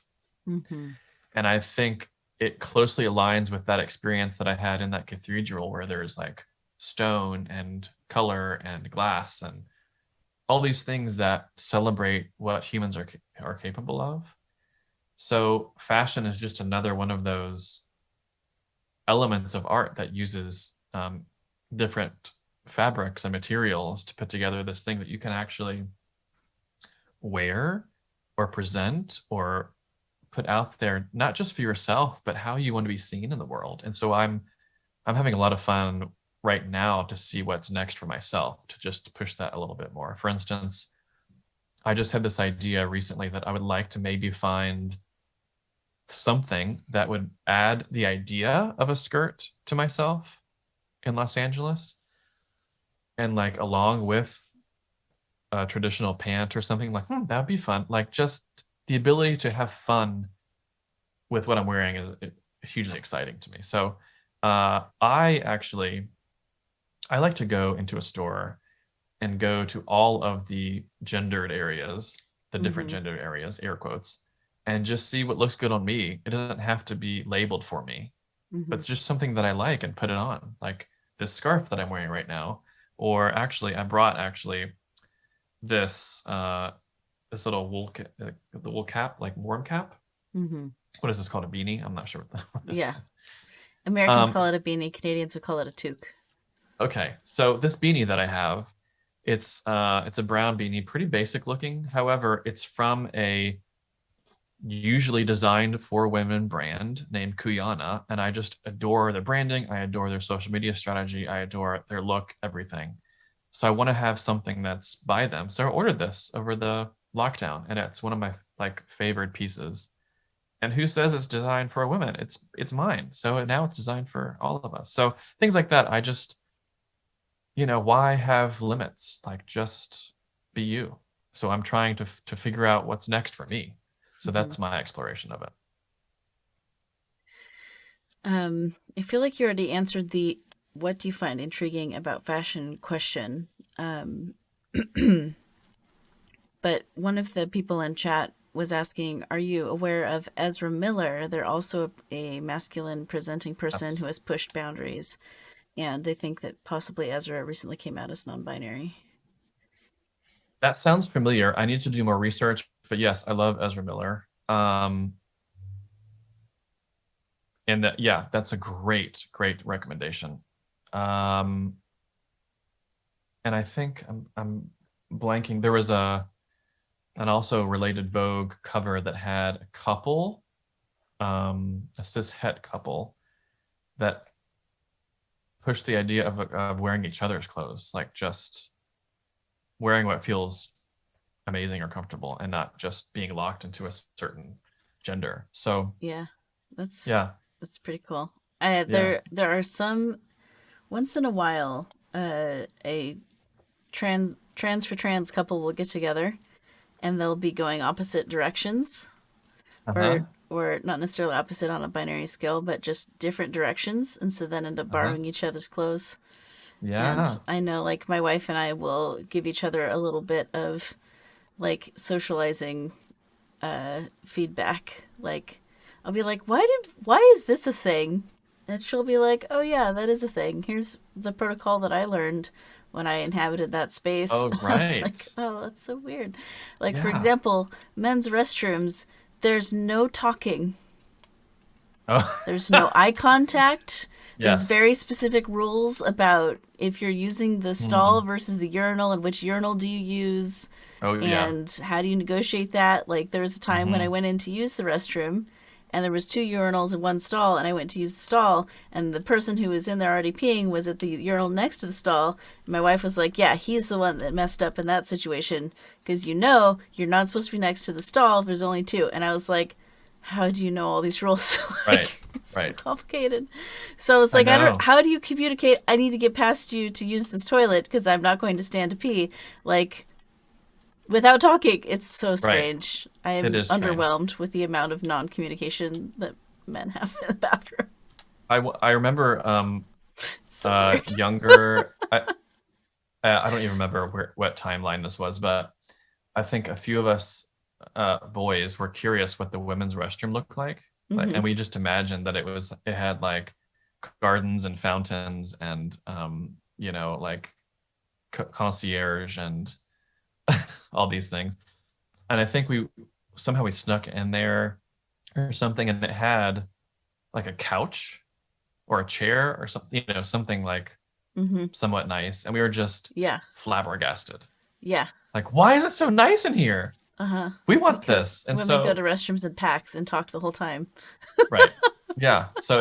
Mm-hmm. and I think it closely aligns with that experience that I had in that cathedral, where there's like stone and color and glass and all these things that celebrate what humans are capable of. So fashion is just another one of those elements of art that uses different fabrics and materials to put together this thing that you can actually wear or present or put out there, not just for yourself, but how you want to be seen in the world. And so I'm having a lot of fun right now to see what's next for myself, to just push that a little bit more. For instance, I just had this idea recently that I would like to maybe find something that would add the idea of a skirt to myself in Los Angeles, and like along with a traditional pant or something, like that'd be fun. Like just the ability to have fun with what I'm wearing is hugely exciting to me. So I like to go into a store and go to all of the gendered areas, the different Mm-hmm. gendered areas, air quotes, and just see what looks good on me. It doesn't have to be labeled for me, but Mm-hmm. it's just something that I like and put it on. Like this scarf that I'm wearing right now, or actually, I brought actually this this little the wool cap, like warm cap. Mm-hmm. What is this called? A beanie? I'm not sure what that is. Yeah. Americans call it a beanie. Canadians would call it a toque. Okay, so this beanie that I have, it's a brown beanie, pretty basic looking. However, it's from a usually designed for women brand named Kuyana, and I just adore their branding. I adore their social media strategy. I adore their look, everything. So I want to have something that's by them. So I ordered this over the lockdown, and it's one of my like favorite pieces. And who says it's designed for women? It's mine. So now it's designed for all of us. So things like that, I just why have limits? Like just be you. So I'm trying to figure out what's next for me. So Mm-hmm. that's my exploration of it. I feel like you already answered the "what do you find intriguing about fashion" question. Um, but one of the people in chat was asking, "Are you aware of Ezra Miller? They're also a masculine presenting person who That's has pushed boundaries, and they think that possibly Ezra recently came out as non-binary." that sounds familiar. I need to do more research, but yes, I love Ezra Miller. And that yeah, that's a great recommendation. Um, and I think I'm blanking. There was an also related Vogue cover that had a couple, a cis het couple that push the idea of wearing each other's clothes, like just wearing what feels amazing or comfortable and not just being locked into a certain gender. So Yeah, that's yeah, that's pretty cool. yeah, There are some once in a while, a trans for trans couple will get together and they'll be going opposite directions, or uh-huh, not necessarily opposite on a binary scale, but just different directions, and so then end up uh-huh, borrowing each other's clothes. And yeah, I know, like, my wife and I will give each other a little bit of like socializing feedback. Like, I'll be like, why is this a thing? And she'll be like, oh yeah, that is a thing. Here's the protocol that I learned when I inhabited that space. oh I was right, like, oh, that's so weird. Like, for yeah, example, men's restrooms, there's no talking. oh There's no eye contact. There's yes, very specific rules about if you're using the stall hmm. versus the urinal and which urinal do you use Oh yeah, and how do you negotiate that. Like, there was a time when I hmm. went in to use the restroom and there was two urinals and one stall, and I went to use the stall, and the person who was in there already peeing was at the urinal next to the stall. And my wife was like, yeah, he's the one that messed up in that situation, because you're not supposed to be next to the stall if there's only two. And I was like, how do you know all these rules? Right, Like, it's so right, complicated. So I was I like, I don't. know, How do you communicate? I need to get past you to use this toilet because I'm not going to stand to pee. Like, without talking. It's so right, strange. it I'm is strange. underwhelmed with the amount of non-communication that men have in the bathroom. I remember It's so weird. younger. I don't even remember what timeline this was, but I think a few of us boys were curious what the women's restroom looked like, Hmm. and we just imagined that it had like gardens and fountains and like concierge and all these things. And I think we snuck in there or something, and it had like a couch or a chair or something, something like Hmm. somewhat nice, and we were just Yeah. flabbergasted. Yeah. Like, why is it so nice in here? Uh-huh. We want Because this. And women go to so, restrooms in packs and talk the whole time. right. Yeah. So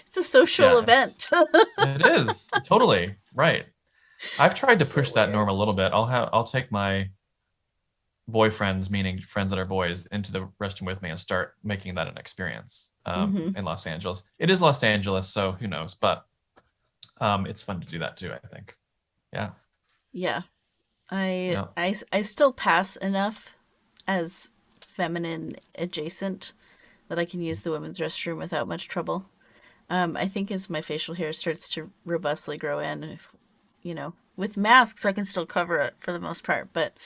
It's a social yeah, event. it is totally right. I've tried to So push that norm weird. a little bit. I'll take my boyfriends, meaning friends that are boys, into the restroom with me and start making that an experience Hmm. in Los Angeles. It is Los Angeles, so who knows? But it's fun to do that too, I think. Yeah. Yeah. Yeah. I still pass enough as feminine adjacent that I can use the women's restroom without much trouble. I think as my facial hair starts to robustly grow in, if with masks, I can still cover it for the most part. But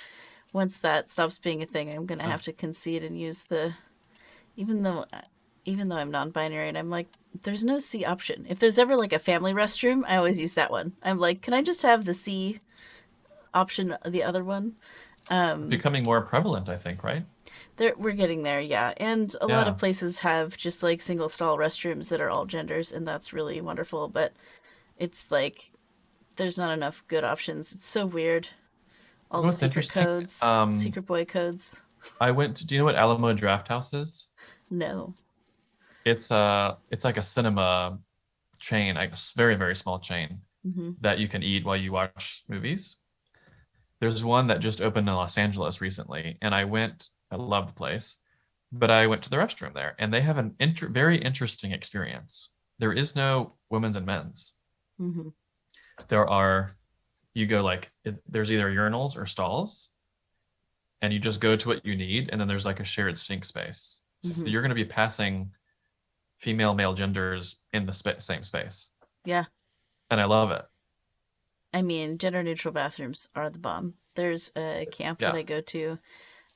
once that stops being a thing, I'm gonna Uh, have to concede and use the even though even though I'm non-binary and I'm like, there's no C option. If there's ever like a family restroom, I always use that one. I'm like, can I just have the C option, the other one? becoming more prevalent, I think, right? We're getting there, yeah. And a lot of Yeah. places have just like single stall restrooms that are all genders, and that's really wonderful. But it's like there's not enough good options. It's so weird. You All know the what's secret interesting? codes, secret boy codes. Do you know what Alamo Draft House is? No. It's like a cinema chain, like a very, very small chain Hmm. that you can eat while you watch movies. There's one that just opened in Los Angeles recently, and I love the place, but I went to the restroom there, and they have an very interesting experience. There is no women's and men's. Hmm. There are, you go like, there's either urinals or stalls, and you just go to what you need, and then there's like a shared sink space. So Hmm. you're going to be passing female, male genders in the same space. Yeah. And I love it. I mean, gender neutral bathrooms are the bomb. There's a camp that Yeah. I go to.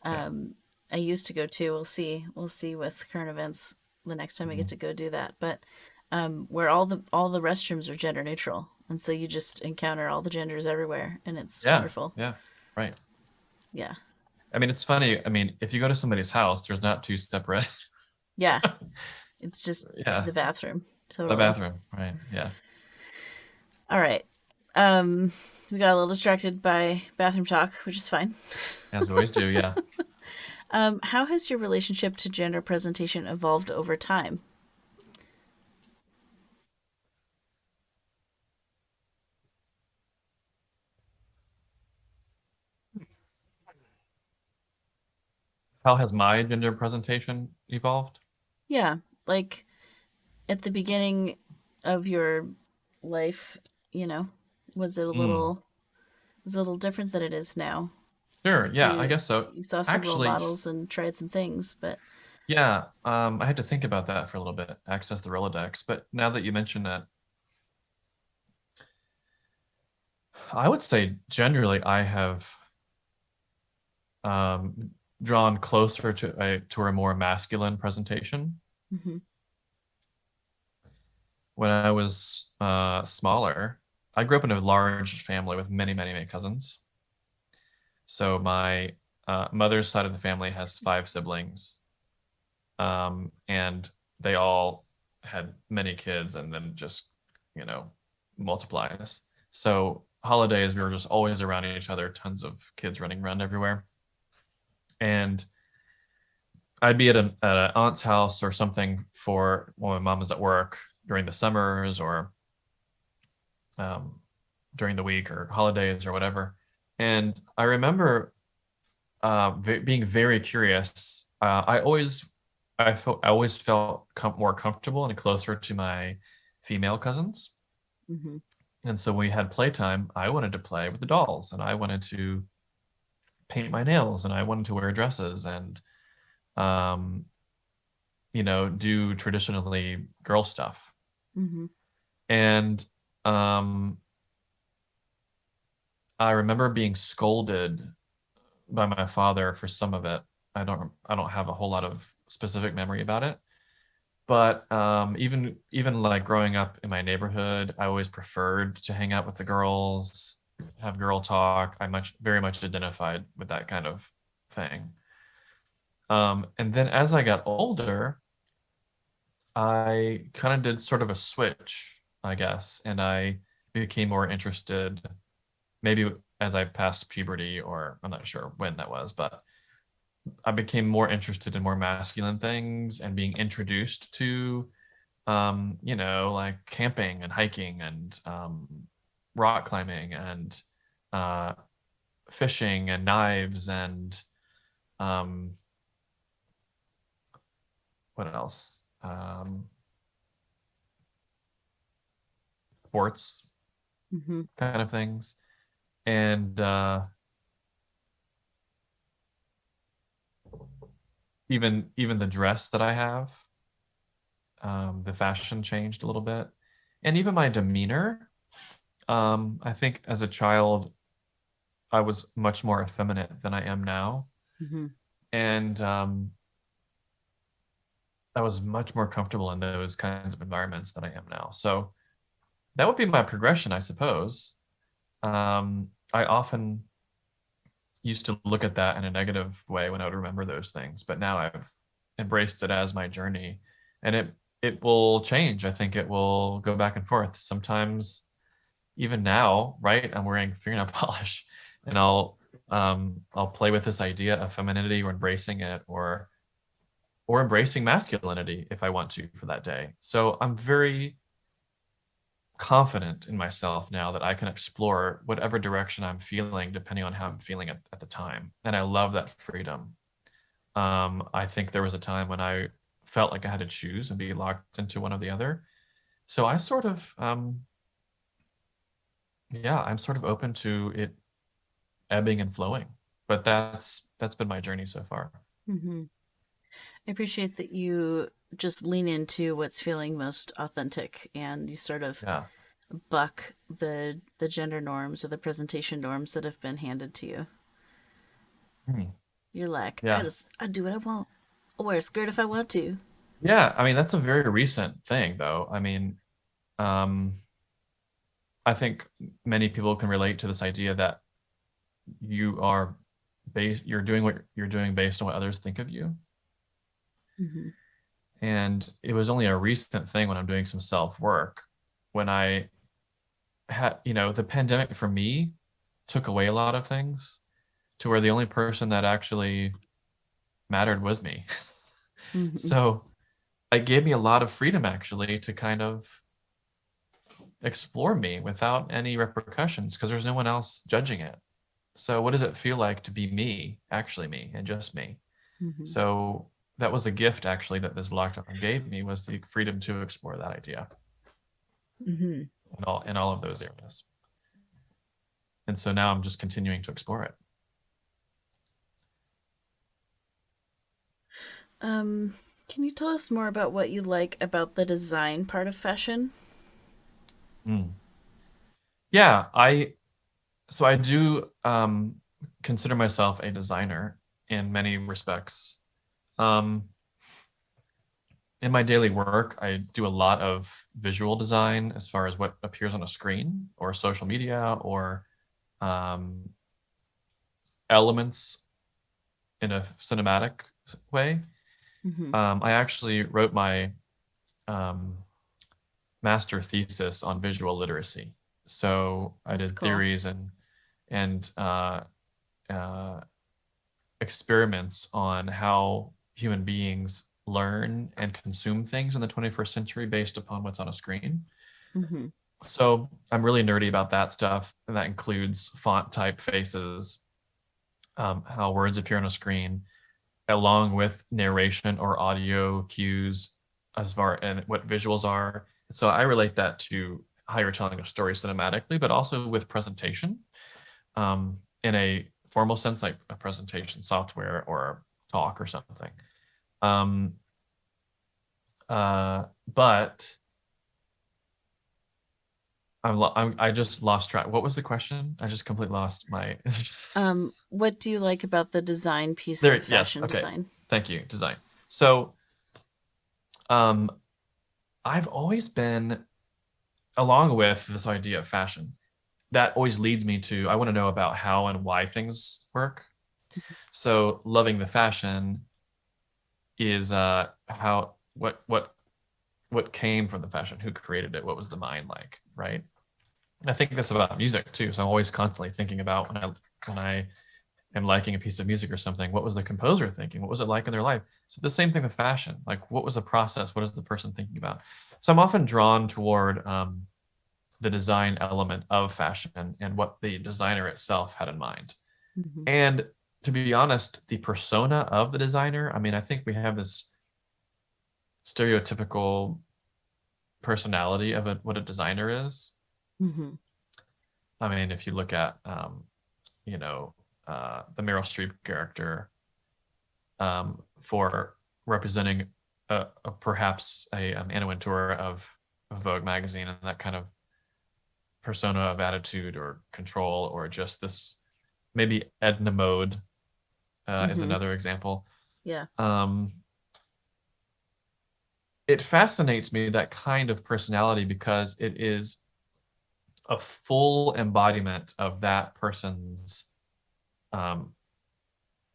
Yeah. Um, I used to go to. We'll see. We'll see with current events the next time I get Mhm. to go do that. But where all the restrooms are gender neutral, and so you just encounter all the genders everywhere, and it's Yeah. wonderful. Yeah. Right. Yeah. I mean, it's funny. I mean, if you go to somebody's house, there's not two separate. Yeah. It's just Yeah. the bathroom. The Totally. bathroom. Right. Yeah. All right. Um, we got a little distracted by bathroom talk, which is fine. As we always do. Yeah. How has your relationship to gender presentation evolved over time? How has my gender presentation evolved? Yeah, like at the beginning of your life, you know, was it a Mm, little was it a little different than it is now? sure. Like Yeah, I guess so. you saw some role Actually, models and tried some things, but yeah, I had to think about that for a little bit, access the Rolodex. But now that you mention that, I would say generally I have um, drawn closer to a more masculine presentation. mhm, When I was smaller, I grew up in a large family with many, many, many cousins. So my mother's side of the family has five siblings, and they all had many kids, and then just you know multiplies. So holidays, we were just always around each other, tons of kids running around everywhere, and I'd be at an aunt's house or something for when my mom was at work during the summers or um, during the week or holidays or whatever. And I remember being very curious. I always felt more comfortable and closer to my female cousins. mhm, And so when we had playtime, I wanted to play with the dolls and I wanted to paint my nails and I wanted to wear dresses and um, do traditionally girl stuff. mhm, And um, I remember being scolded by my father for some of it. I don't have a whole lot of specific memory about it. But even like growing up in my neighborhood, I always preferred to hang out with the girls, have girl talk. I very much identified with that kind of thing. And then as I got older, I kind of did sort of a switch, I guess, and I became more interested, maybe as I passed puberty, or I'm not sure when that was, but I became more interested in more masculine things and being introduced to, like camping and hiking and rock climbing and uh, fishing and knives and um, what else? Sports mhm, kind of things. And even the dress that I have, the fashion changed a little bit. And even my demeanor. I think as a child, I was much more effeminate than I am now. mhm. And I was much more comfortable in those kinds of environments than I am now. So that would be my progression, I suppose. I often used to look at that in a negative way when I would remember those things, but now I've embraced it as my journey, and it will change. I think it will go back and forth. Sometimes, even now, right? I'm wearing fingernail polish, and I'll play with this idea of femininity or embracing it, or embracing masculinity if I want to for that day. So I'm very confident in myself now that I can explore whatever direction I'm feeling depending on how I'm feeling at the time. And I love that freedom. I think there was a time when I felt like I had to choose and be locked into one or the other. So I sort of, yeah, I'm sort of open to it ebbing and flowing. But that's been my journey so far. Mhm. I appreciate that you just lean into what's feeling most authentic and you sort of Yeah. buck the gender norms or the presentation norms that have been handed to you. Hmm. You're like, Yeah. I do what I want. I'll wear a skirt if I want to. Yeah. I mean, that's a very recent thing, though. I mean, um, I think many people can relate to this idea that you are you're doing what you're doing based on what others think of you. Hmm. And it was only a recent thing when I'm doing some self work when I had, the pandemic for me took away a lot of things to where the only person that actually mattered was me. Hmm. So it gave me a lot of freedom actually to kind of explore me without any repercussions because there's no one else judging it. So what does it feel like to be me, actually me, and just me? Mm-hmm. So that was a gift actually that this lockdown gave me, was the freedom to explore that idea Mm-hmm. in all of those areas. And so now I'm just continuing to explore it. Can you tell us more about what you like about the design part of fashion? Mm. Yeah, I do consider myself a designer in many respects. Um, in my daily work, I do a lot of visual design as far as what appears on a screen or social media or um, elements in a cinematic way. Mm-hmm. I actually wrote my um, master thesis on visual literacy. So I That's did cool. theories and uh, experiments on how human beings learn and consume things in the 21st century based upon what's on a screen. Mm-hmm. So I'm really nerdy about that stuff, and that includes font typefaces, how words appear on a screen, along with narration or audio cues as far and what visuals are. So I relate that to how you're telling a story cinematically, but also with presentation in a formal sense, like a presentation software or a talk or something. Um, but I just lost track. What was the question? I just completely lost my. What do you like about the design piece of There. Yes. fashion Okay. design? Thank you. Design. So, um, I've always been along with this idea of fashion. That always leads me to I want to know about how and why things work. So, loving the fashion is how what came from the fashion, who created it, what was the mind like, right? I think this about music too. So I'm always constantly thinking about when I am liking a piece of music or something, what was the composer thinking? What was it like in their life? So the same thing with fashion. Like, what was the process? What is the person thinking about? So I'm often drawn toward the design element of fashion and what the designer itself had in mind. Mm-hmm. And to be honest, the persona of the designer, I mean, I think we have this stereotypical personality of what a designer is. Mm-hmm. I mean, if you look at, you know, the Meryl Streep character for representing perhaps a Anna Wintour of Vogue magazine and that kind of persona of attitude or control or just this maybe Edna mode is Mm-hmm. another example. Yeah. Um, it fascinates me that kind of personality because it is a full embodiment of that person's um,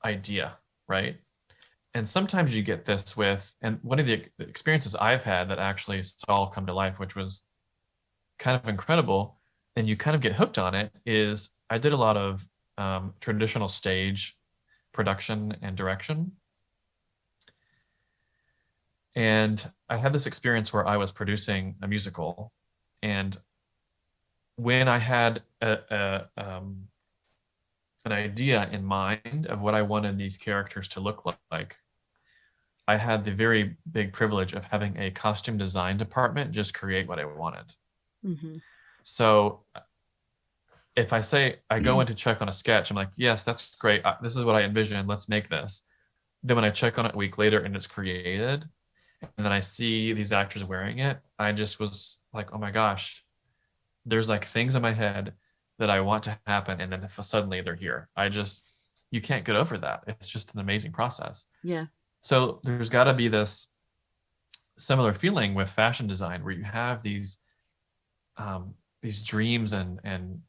idea, right? And sometimes you get this with, and one of the experiences I've had that actually saw come to life, which was kind of incredible, and you kind of get hooked on it, is I did a lot of traditional stage production and direction. And I had this experience where I was producing a musical. And when I had an idea in mind of what I wanted these characters to look like, I had the very big privilege of having a costume design department just create what I wanted. Mm-hmm. So if I say I go in to check on a sketch, I'm like, yes, that's great. This is what I envisioned. Let's make this. Then when I check on it a week later and it's created, and then I see these actors wearing it, I just was like, oh my gosh, there's like things in my head that I want to happen, and then if suddenly they're here. You can't get over that. It's just an amazing process. Yeah. So there's got to be this similar feeling with fashion design where you have these dreams and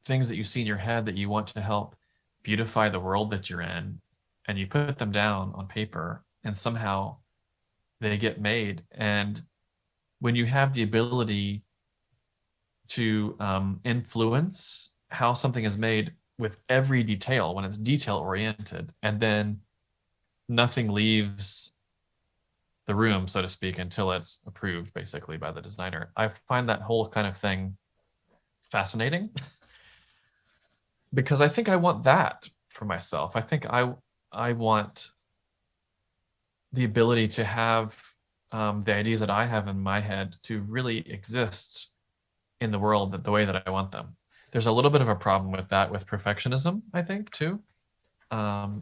things that you see in your head that you want to help beautify the world that you're in, and you put them down on paper, and somehow they get made. And when you have the ability to influence how something is made with every detail, when it's detail oriented, and then nothing leaves the room, so to speak, until it's approved basically by the designer. I find that whole kind of thing fascinating because I think I want that for myself. I think I want the ability to have the ideas that I have in my head to really exist in the world the way that I want them. There's a little bit of a problem with that, with perfectionism, I think, too. Um,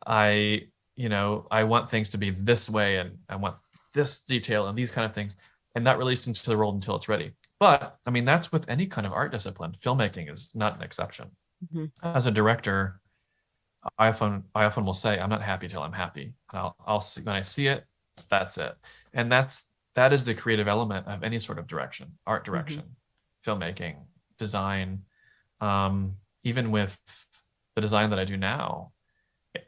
I, I want things to be this way, and I want this detail and these kind of things, and not released into the world until it's ready. But I mean, that's with any kind of art discipline. Filmmaking is not an exception. Mm-hmm. As a director, I often will say, I'm not happy till I'm happy. And I'll see when I see it, that's it. And that is the creative element of any sort of direction, art direction, filmmaking, design. Even with the design that I do now,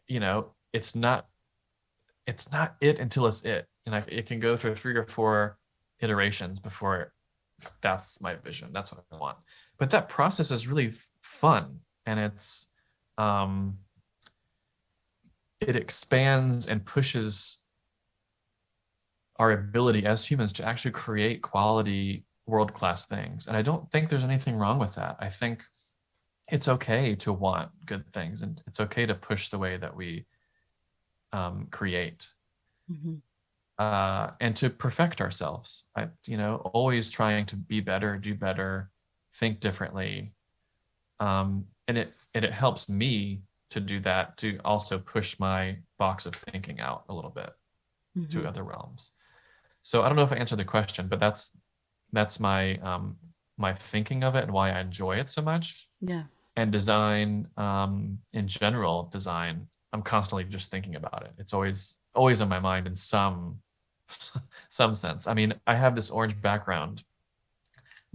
it's not it until it's it. And it can go through 3 or 4 iterations before that's my vision. That's what I want. But that process is really fun, and it expands and pushes our ability as humans to actually create quality world-class things. And I don't think there's anything wrong with that. I think it's okay to want good things, and it's okay to push the way that we create, and to perfect ourselves. Always trying to be better, do better, think differently, and it helps me to do that, to also push my box of thinking out a little bit to other realms. So I don't know if I answered the question, but that's my thinking of it and why I enjoy it so much. Yeah. And design, in general, I'm constantly just thinking about it. It's always in my mind in some sense. I mean, I have this orange background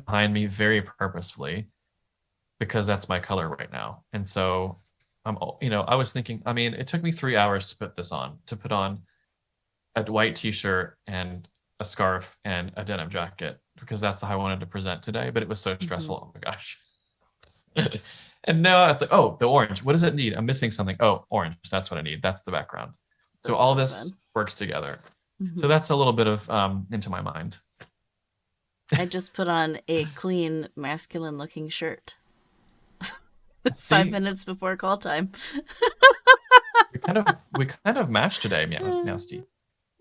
behind me very purposefully, because that's my color right now. And so I was thinking, I mean, it took me 3 hours to put on a white t-shirt and a scarf and a denim jacket, because that's how I wanted to present today. But it was so stressful. Oh my gosh. And now it's like, oh, the orange. What does it need? I'm missing something. Oh, orange. That's what I need. That's the background. So all this fun. works together. So that's a little bit of into my mind. I just put on a clean, masculine-looking shirt. See, 5 minutes before call time. we kind of matched today, Meow Steve.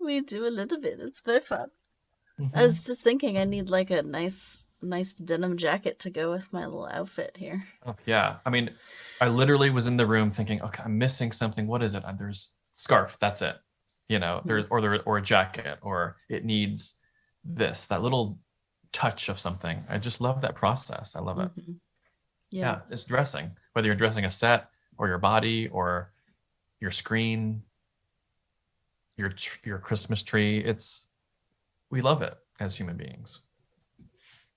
We do a little bit. It's very fun. I was just thinking I need like a nice denim jacket to go with my little outfit here. Oh, yeah. I mean, I literally was in the room thinking, okay, I'm missing something. What is it? There's scarf. That's it. Or a jacket, or it needs that little touch of something. I just love that process. I love it. Yeah, it's dressing. Whether you're dressing a set, or your body, or your screen, your Christmas tree, we love it as human beings.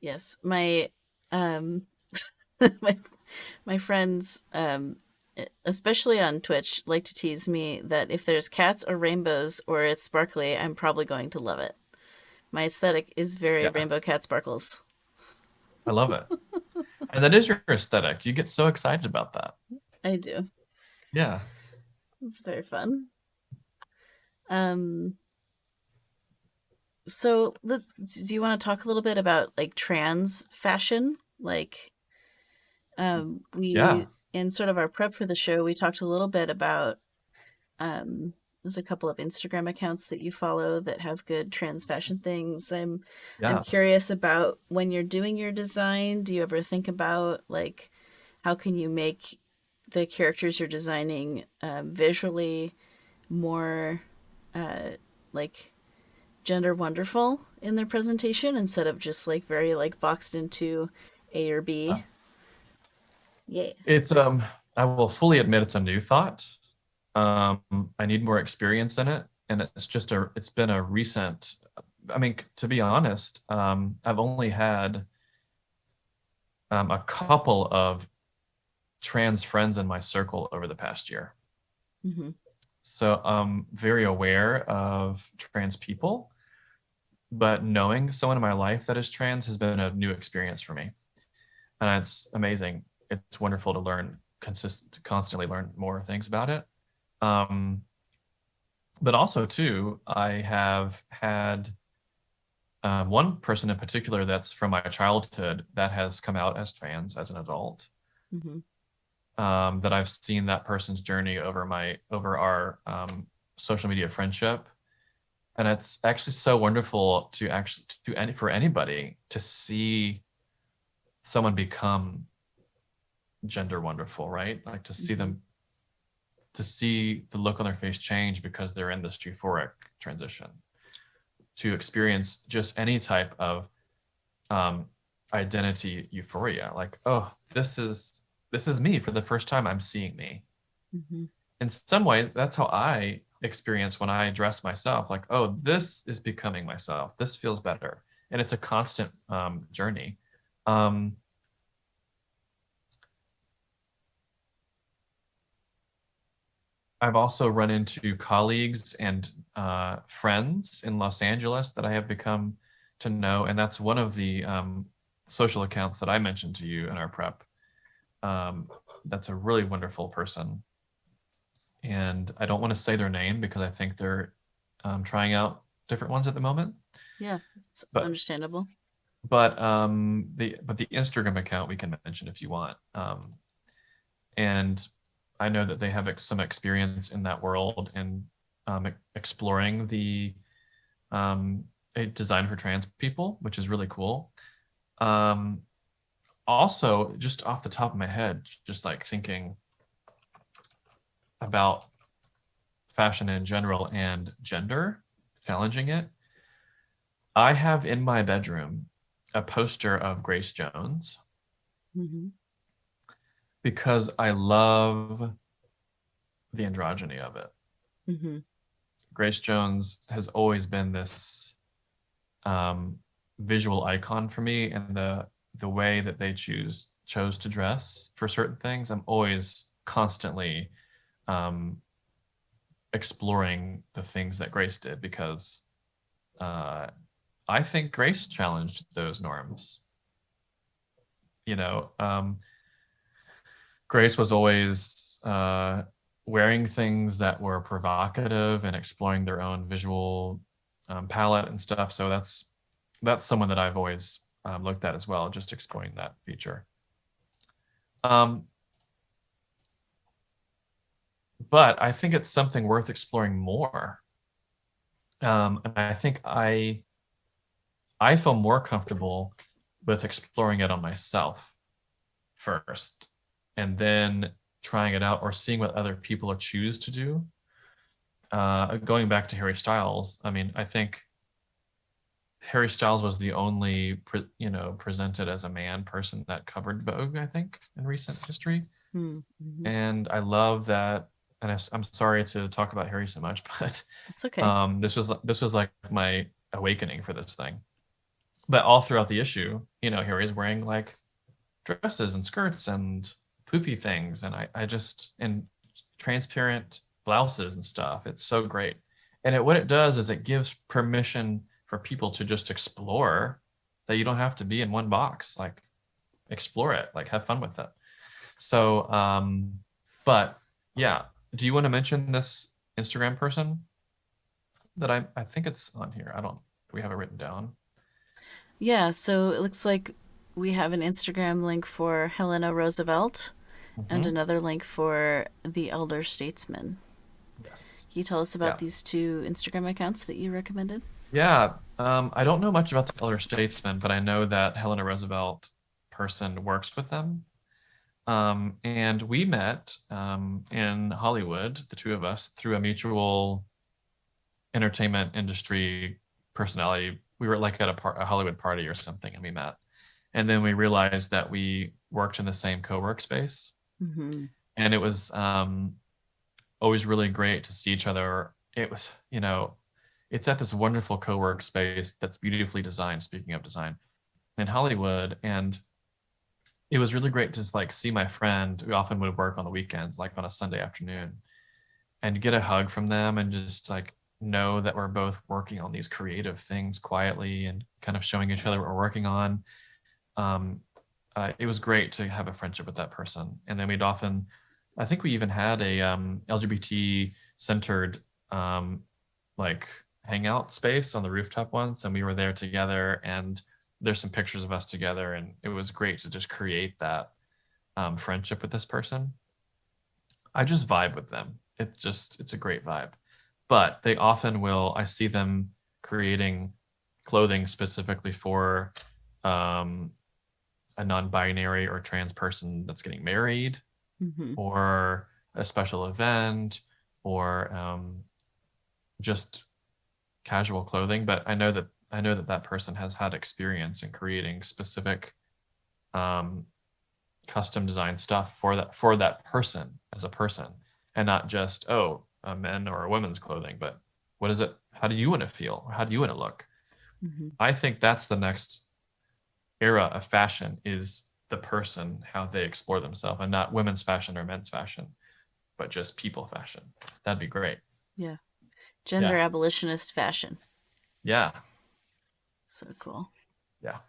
Yes, my my friends, especially on Twitch, like to tease me that if there's cats or rainbows or it's sparkly, I'm probably going to love it. My aesthetic is very rainbow cat sparkles. I love it. And that is your aesthetic. You get so excited about that. I do. Yeah. It's very fun. So do you want to talk a little bit about like trans fashion? Like, in sort of our prep for the show, we talked a little bit about, there's a couple of Instagram accounts that you follow that have good trans fashion things. I'm curious about, when you're doing your design, do you ever think about like, how can you make the characters you're designing visually more like gender wonderful in their presentation, instead of just like very like boxed into A or B? Yeah. It's I will fully admit it's a new thought. I need more experience in it, and it's been a recent. I mean, to be honest, I've only had a couple of trans friends in my circle over the past year. So I'm very aware of trans people, but knowing someone in my life that is trans has been a new experience for me, and it's amazing. It's wonderful to constantly learn more things about it. But also too, I have had one person in particular that's from my childhood that has come out as trans as an adult. that I've seen that person's journey over our social media friendship. And it's actually so wonderful to actually for anybody to see someone become gender wonderful, right? Like to see Mm-hmm. them, to see the look on their face change because they're in this euphoric transition, to experience just any type of um, identity euphoria, like, oh, this is me for the first time. I'm seeing me. Mm-hmm. In some ways, that's how I experience when I dress myself. Like, oh, this is becoming myself. This feels better, and it's a constant journey. Um, I've also run into colleagues and friends in Los Angeles that I have become to know, and that's one of the social accounts that I mentioned to you in our prep. Um, that's a really wonderful person, and I don't want to say their name because I think they're trying out different ones at the moment. Yeah, it's But understandable. the Instagram account we can mention if you want. And I know that they have some experience in that world and exploring the a design for trans people, which is really cool. Um, Also, just off the top of my head, just like thinking about fashion in general and gender, challenging it. I have in my bedroom a poster of Grace Jones Mm-hmm. because I love the androgyny of it. Mm-hmm. Grace Jones has always been this um, visual icon for me, and the way that they chose to dress for certain things, I'm always constantly um, exploring the things that Grace did because uh, I think Grace challenged those norms. You know, Grace was always wearing things that were provocative and exploring their own visual palette and stuff. So that's someone that I've always looked at as well, just exploring that feature. Um, but I think it's something worth exploring more. And I think I feel more comfortable with exploring it on myself first, and then trying it out or seeing what other people choose to do. Going back to Harry Styles, I mean, I think Harry Styles was the only, presented as a man person that covered Vogue, I think, in recent history. Mm-hmm. And I love that. And I'm sorry to talk about Harry so much, but It's okay. this was like my awakening for this thing. But all throughout the issue, Harry's wearing like dresses and skirts and poofy things, and I just and transparent blouses and stuff. It's so great. And what it does is it gives permission for people to just explore, that you don't have to be in one box. Like, explore it, like have fun with it. So but yeah, do you want to mention this Instagram person that I think it's on here? I don't We have it written down. Yeah, so it looks like we have an Instagram link for Helena Roosevelt and Mm-hmm. another link for the Elder Statesman. Yes. Can you tell us about Yeah. these two Instagram accounts that you recommended? Yeah, I don't know much about the elder statesman, but I know that Helena Roosevelt person works with them. And we met in Hollywood, the two of us, through a mutual entertainment industry personality. We were like at a Hollywood party or something, and we met. And then we realized that we worked in the same co-work space, Mm-hmm. and it was always really great to see each other. It was, it's at this wonderful co-work space that's beautifully designed, speaking of design, in Hollywood. And it was really great to just like see my friend who often would work on the weekends, like on a Sunday afternoon, and get a hug from them and just like know that we're both working on these creative things quietly and kind of showing each other what we're working on. Um, it was great to have a friendship with that person. And then I think we even had a LGBT centered um, like hangout space on the rooftop once, and we were there together. And there's some pictures of us together, and it was great to just create that friendship with this person. I just vibe with them. It's a great vibe. But they often will, I see them creating clothing specifically for um, a non-binary or trans person that's getting married, Mm-hmm. or a special event, or just casual clothing. But I know that that person has had experience in creating specific um, custom design stuff for that person as a person, and not just, oh, a men or a women's clothing, but what is it? How do you want to feel? How do you want to look? Mm-hmm. I think that's the next era of fashion, is the person, how they explore themselves, and not women's fashion or men's fashion, but just people fashion. That'd be great. Yeah. Gender Yeah. abolitionist fashion. Yeah. So cool. Yeah.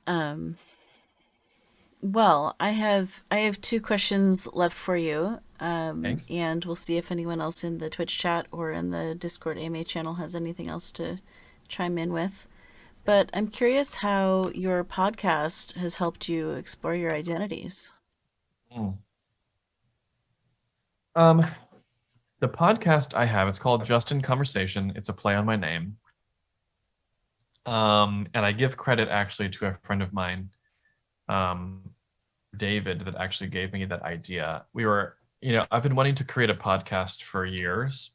Um, well, I have two questions left for you. Okay. And we'll see if anyone else in the Twitch chat or in the Discord AMA channel has anything else to chime in with. But I'm curious how your podcast has helped you explore your identities. Mm. Um, the podcast I have, it's called Just in Conversation. It's a play on my name. And I give credit actually to a friend of mine, um, David, that actually gave me that idea. I've been wanting to create a podcast for years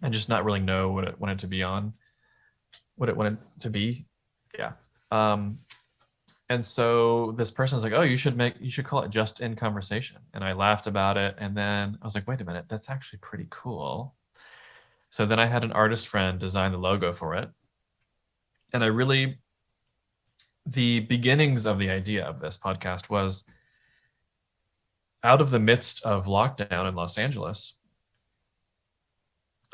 and just not really know what it wanted to be on, what it wanted to be. Yeah. Um, and so this person's like, oh, you should call it Just in Conversation. And I laughed about it. And then I was like, wait a minute, that's actually pretty cool. So then I had an artist friend design the logo for it. And the beginnings of the idea of this podcast was out of the midst of lockdown in Los Angeles,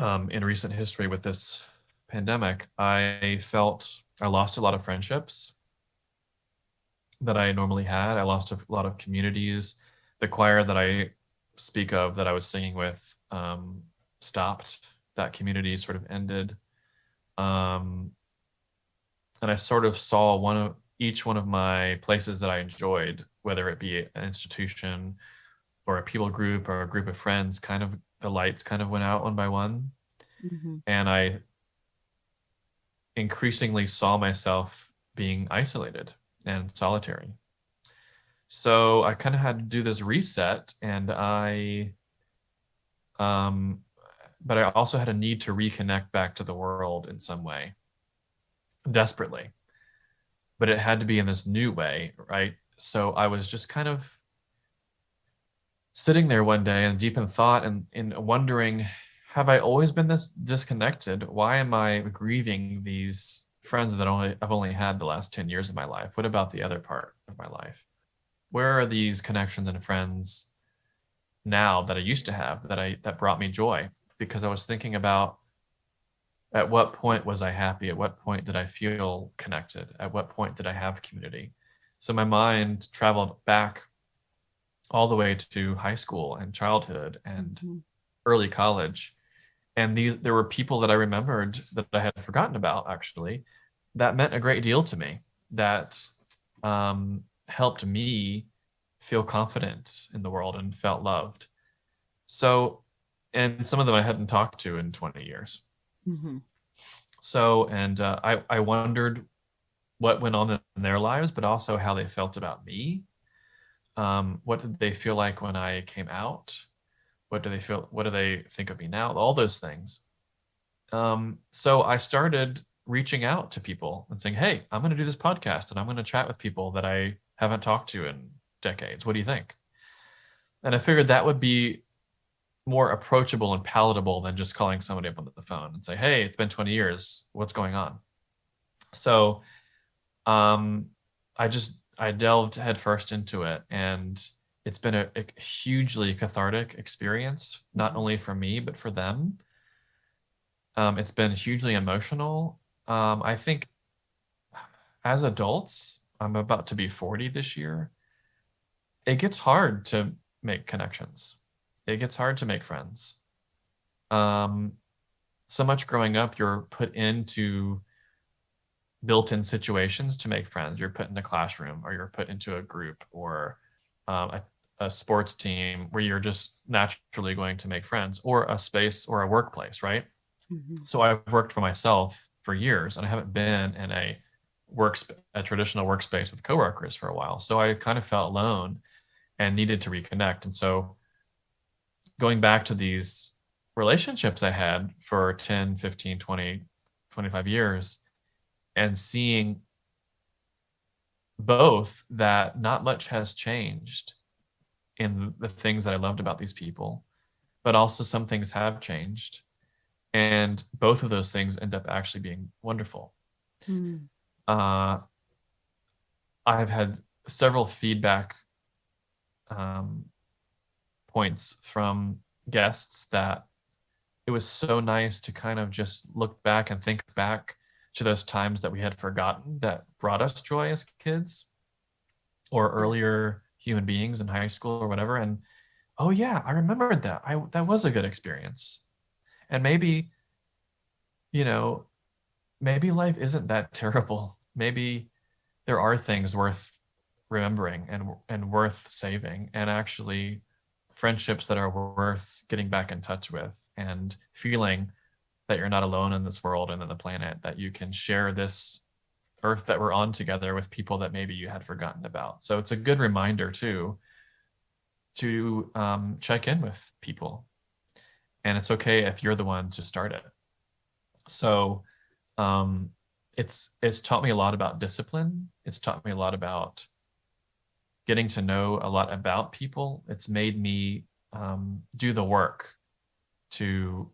in recent history with this pandemic, I felt I lost a lot of friendships that I normally had. I lost a lot of communities. The choir that I speak of that I was singing with stopped. That community sort of ended. Um, and I sort of saw each one of my places that I enjoyed, whether it be an institution or a people group or a group of friends, kind of the lights kind of went out one by one. Mm-hmm. And I increasingly saw myself being isolated and solitary. So I kind of had to do this reset, and um, but I also had a need to reconnect back to the world in some way, desperately. But it had to be in this new way, right? So I was just kind of sitting there one day and deep in thought and wondering, have I always been this disconnected? Why am I grieving these friends that I've only had the last 10 years of my life? What about the other part of my life? Where are these connections and friends now that I used to have that brought me joy? Because I was thinking about, at what point was I happy? At what point did I feel connected? At what point did I have community? So my mind traveled back all the way to high school and childhood and Mm-hmm. early college. And there were people that I remembered that I had forgotten about, actually, that meant a great deal to me, that helped me feel confident in the world and felt loved. So, and some of them I hadn't talked to in 20 years. Mm-hmm. So, and I wondered what went on in their lives, but also how they felt about me. What did they feel like when I came out? What do they feel? What do they think of me now? All those things. So I started reaching out to people and saying, hey, I'm going to do this podcast and I'm going to chat with people that I haven't talked to in decades. What do you think? And I figured that would be more approachable and palatable than just calling somebody up on the phone and say, hey, it's been 20 years. What's going on? So um, I delved headfirst into it, and it's been a hugely cathartic experience, not Mm-hmm. only for me, but for them. It's been hugely emotional. I think as adults, I'm about to be 40 this year. It gets hard to make connections. It gets hard to make friends. Um, so much growing up, you're put into built-in situations to make friends. You're put in a classroom, or you're put into a group, or a sports team where you're just naturally going to make friends, or a space or a workplace, right? Mm-hmm. So I've worked for myself for years, and I haven't been in a traditional workspace with coworkers for a while. So I kind of felt alone and needed to reconnect. And so going back to these relationships I had for 10, 15, 20, 25 years, and seeing both that not much has changed in the things that I loved about these people, but also some things have changed. And both of those things end up actually being wonderful. Mm. Uh, I've had several feedback um, points from guests that it was so nice to kind of just look back and think back to those times that we had forgotten that brought us joy as kids, or Yeah. earlier human beings in high school or whatever. And oh yeah, I remembered that. That was a good experience. And maybe, you know, maybe life isn't that terrible. Maybe there are things worth remembering and worth saving, and actually friendships that are worth getting back in touch with, and feeling that you're not alone in this world and in the planet, that you can share this earth that we're on together with people that maybe you had forgotten about. So it's a good reminder too to check in with people, and it's okay if you're the one to start it. So um, it's taught me a lot about discipline. It's taught me a lot about getting to know a lot about people. It's made me do the work to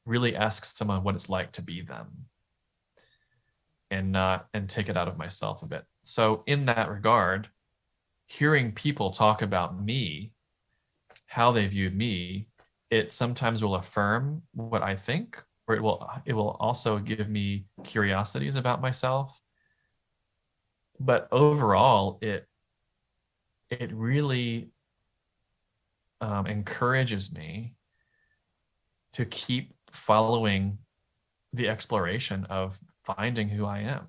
really ask someone what it's like to be them, and not and take it out of myself a bit. So in that regard, hearing people talk about me, how they viewed me, it sometimes will affirm what I think, or it will also give me curiosities about myself. But overall, it really encourages me to keep following the exploration of finding who I am.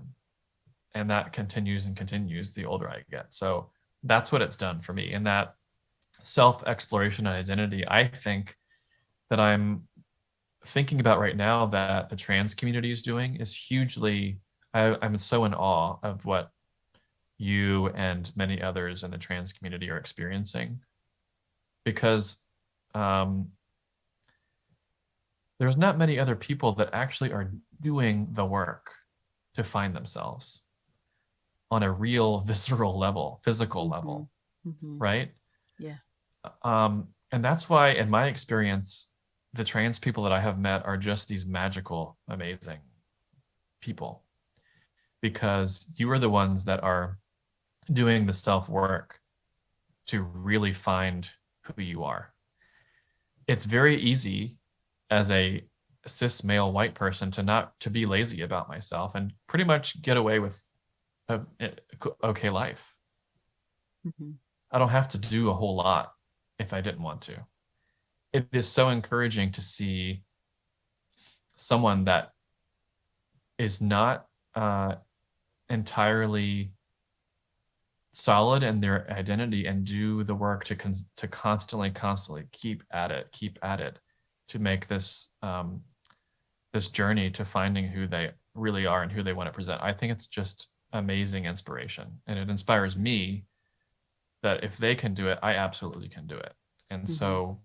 And that continues and continues the older I get. So that's what it's done for me. And that self exploration and identity, I think that I'm thinking about right now that the trans community is doing is hugely, I'm so in awe of what you and many others in the trans community are experiencing, because um, there's not many other people that actually are doing the work to find themselves on a real visceral level, physical Mm-hmm. level, Mm-hmm. right? Yeah. And that's why, in my experience, the trans people that I have met are just these magical, amazing people, because you are the ones that are doing the self work to really find who you are. It's very easy as a cis male white person to be lazy about myself and pretty much get away with a okay life. Mm-hmm. I don't have to do a whole lot if I didn't want to. It is so encouraging to see someone that is not entirely solid in their identity and do the work to constantly keep at it, to make this journey to finding who they really are and who they want to present. I think it's just amazing inspiration, and it inspires me that if they can do it, I absolutely can do it. And Mm-hmm. so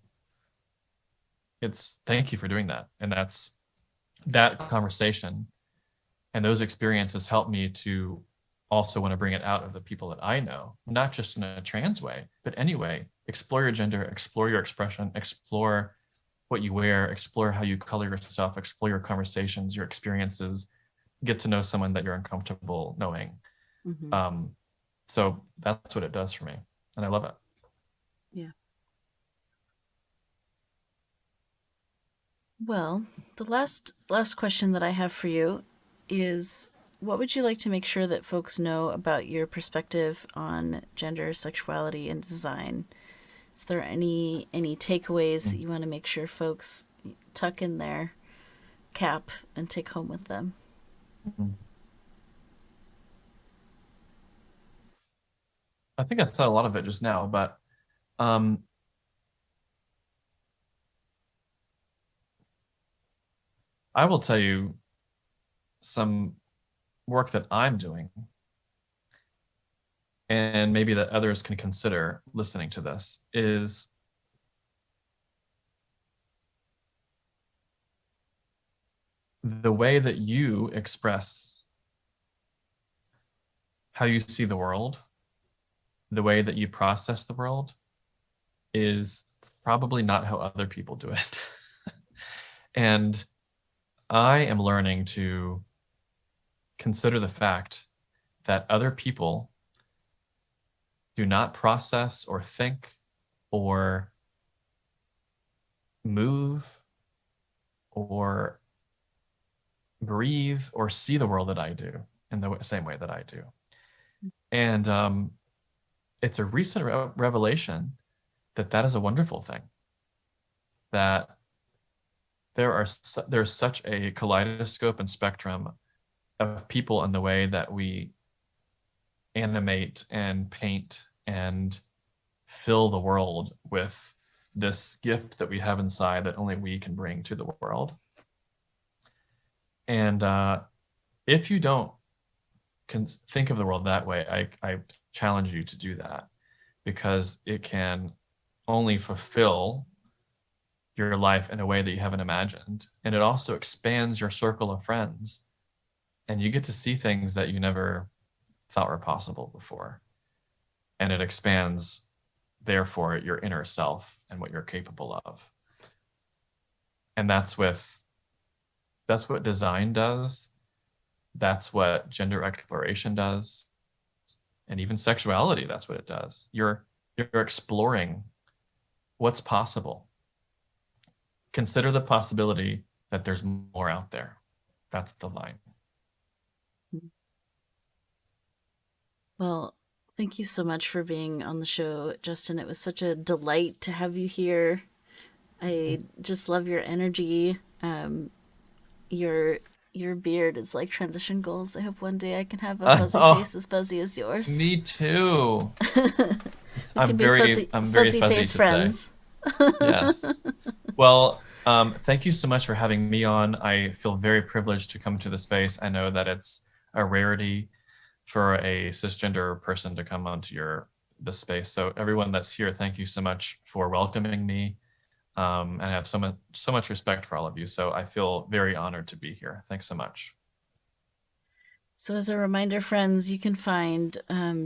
it's thank you for doing that. And that's that conversation and those experiences help me to also want to bring it out of the people that I know, not just in a trans way, but anyway, explore your gender, explore your expression, explore what you wear, explore how you color yourself, explore your conversations, your experiences, get to know someone that you're uncomfortable knowing. Mm-hmm. Um, so that's what it does for me. And I love it. Yeah. Well, the last question that I have for you is, what would you like to make sure that folks know about your perspective on gender, sexuality, and design? Is there any takeaways that you want to make sure folks tuck in their cap and take home with them? Mm-hmm. I think I said a lot of it just now, but um, I will tell you some work that I'm doing, and maybe that others can consider listening to this, is the way that you express how you see the world, the way that you process the world is probably not how other people do it. And I am learning to consider the fact that other people do not process or think or move or breathe or see the world that I do in the same way that I do. And it's a recent revelation that that is a wonderful thing, that there's such a kaleidoscope and spectrum of people in the way that we animate and paint and fill the world with this gift that we have inside that only we can bring to the world. And if you don't think of the world that way, I challenge you to do that, because it can only fulfill your life in a way that you haven't imagined. And it also expands your circle of friends, and you get to see things that you never thought were possible before. And it expands, therefore, your inner self and what you're capable of. And that's what design does. That's what gender exploration does. And even sexuality, that's what it does. You're exploring what's possible. Consider the possibility that there's more out there. That's the line. Well, thank you so much for being on the show, Justin. It was such a delight to have you here. I just love your energy. Your your beard is like transition goals. I hope one day I can have a fuzzy Oh, face as fuzzy as yours. me too. We can be I'm very fuzzy fuzzy face today. friends. Yes. Well, thank you so much for having me on. I feel very privileged to come to the space. I know that it's a rarity for a cisgender person to come onto the space. So everyone that's here, thank you so much for welcoming me. And I have so much respect for all of you. So I feel very honored to be here. Thanks so much. So, as a reminder, friends, you can find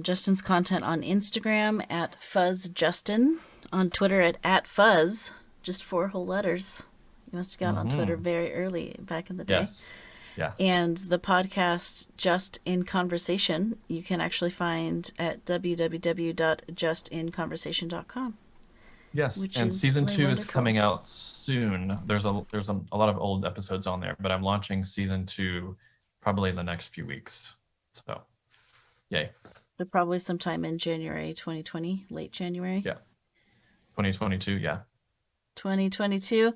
Justin's content on Instagram at FuzzJustin, on Twitter at Fuzz, just 4 whole letters. You must have got on Twitter very early back in the day. Yes. Yeah. And the podcast Just in Conversation, you can actually find at www.justinconversation.com. Yes, and season really 2 is wonderful. coming out soon. There's a lot of old episodes on there, but I'm launching season 2 probably in the next few weeks. So, yay. So probably sometime in January 2020, late January. Yeah. 2022, yeah. 2022.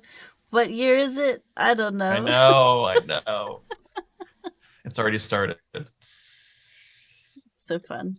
What year is it? I don't know. I know. It's already started. So fun.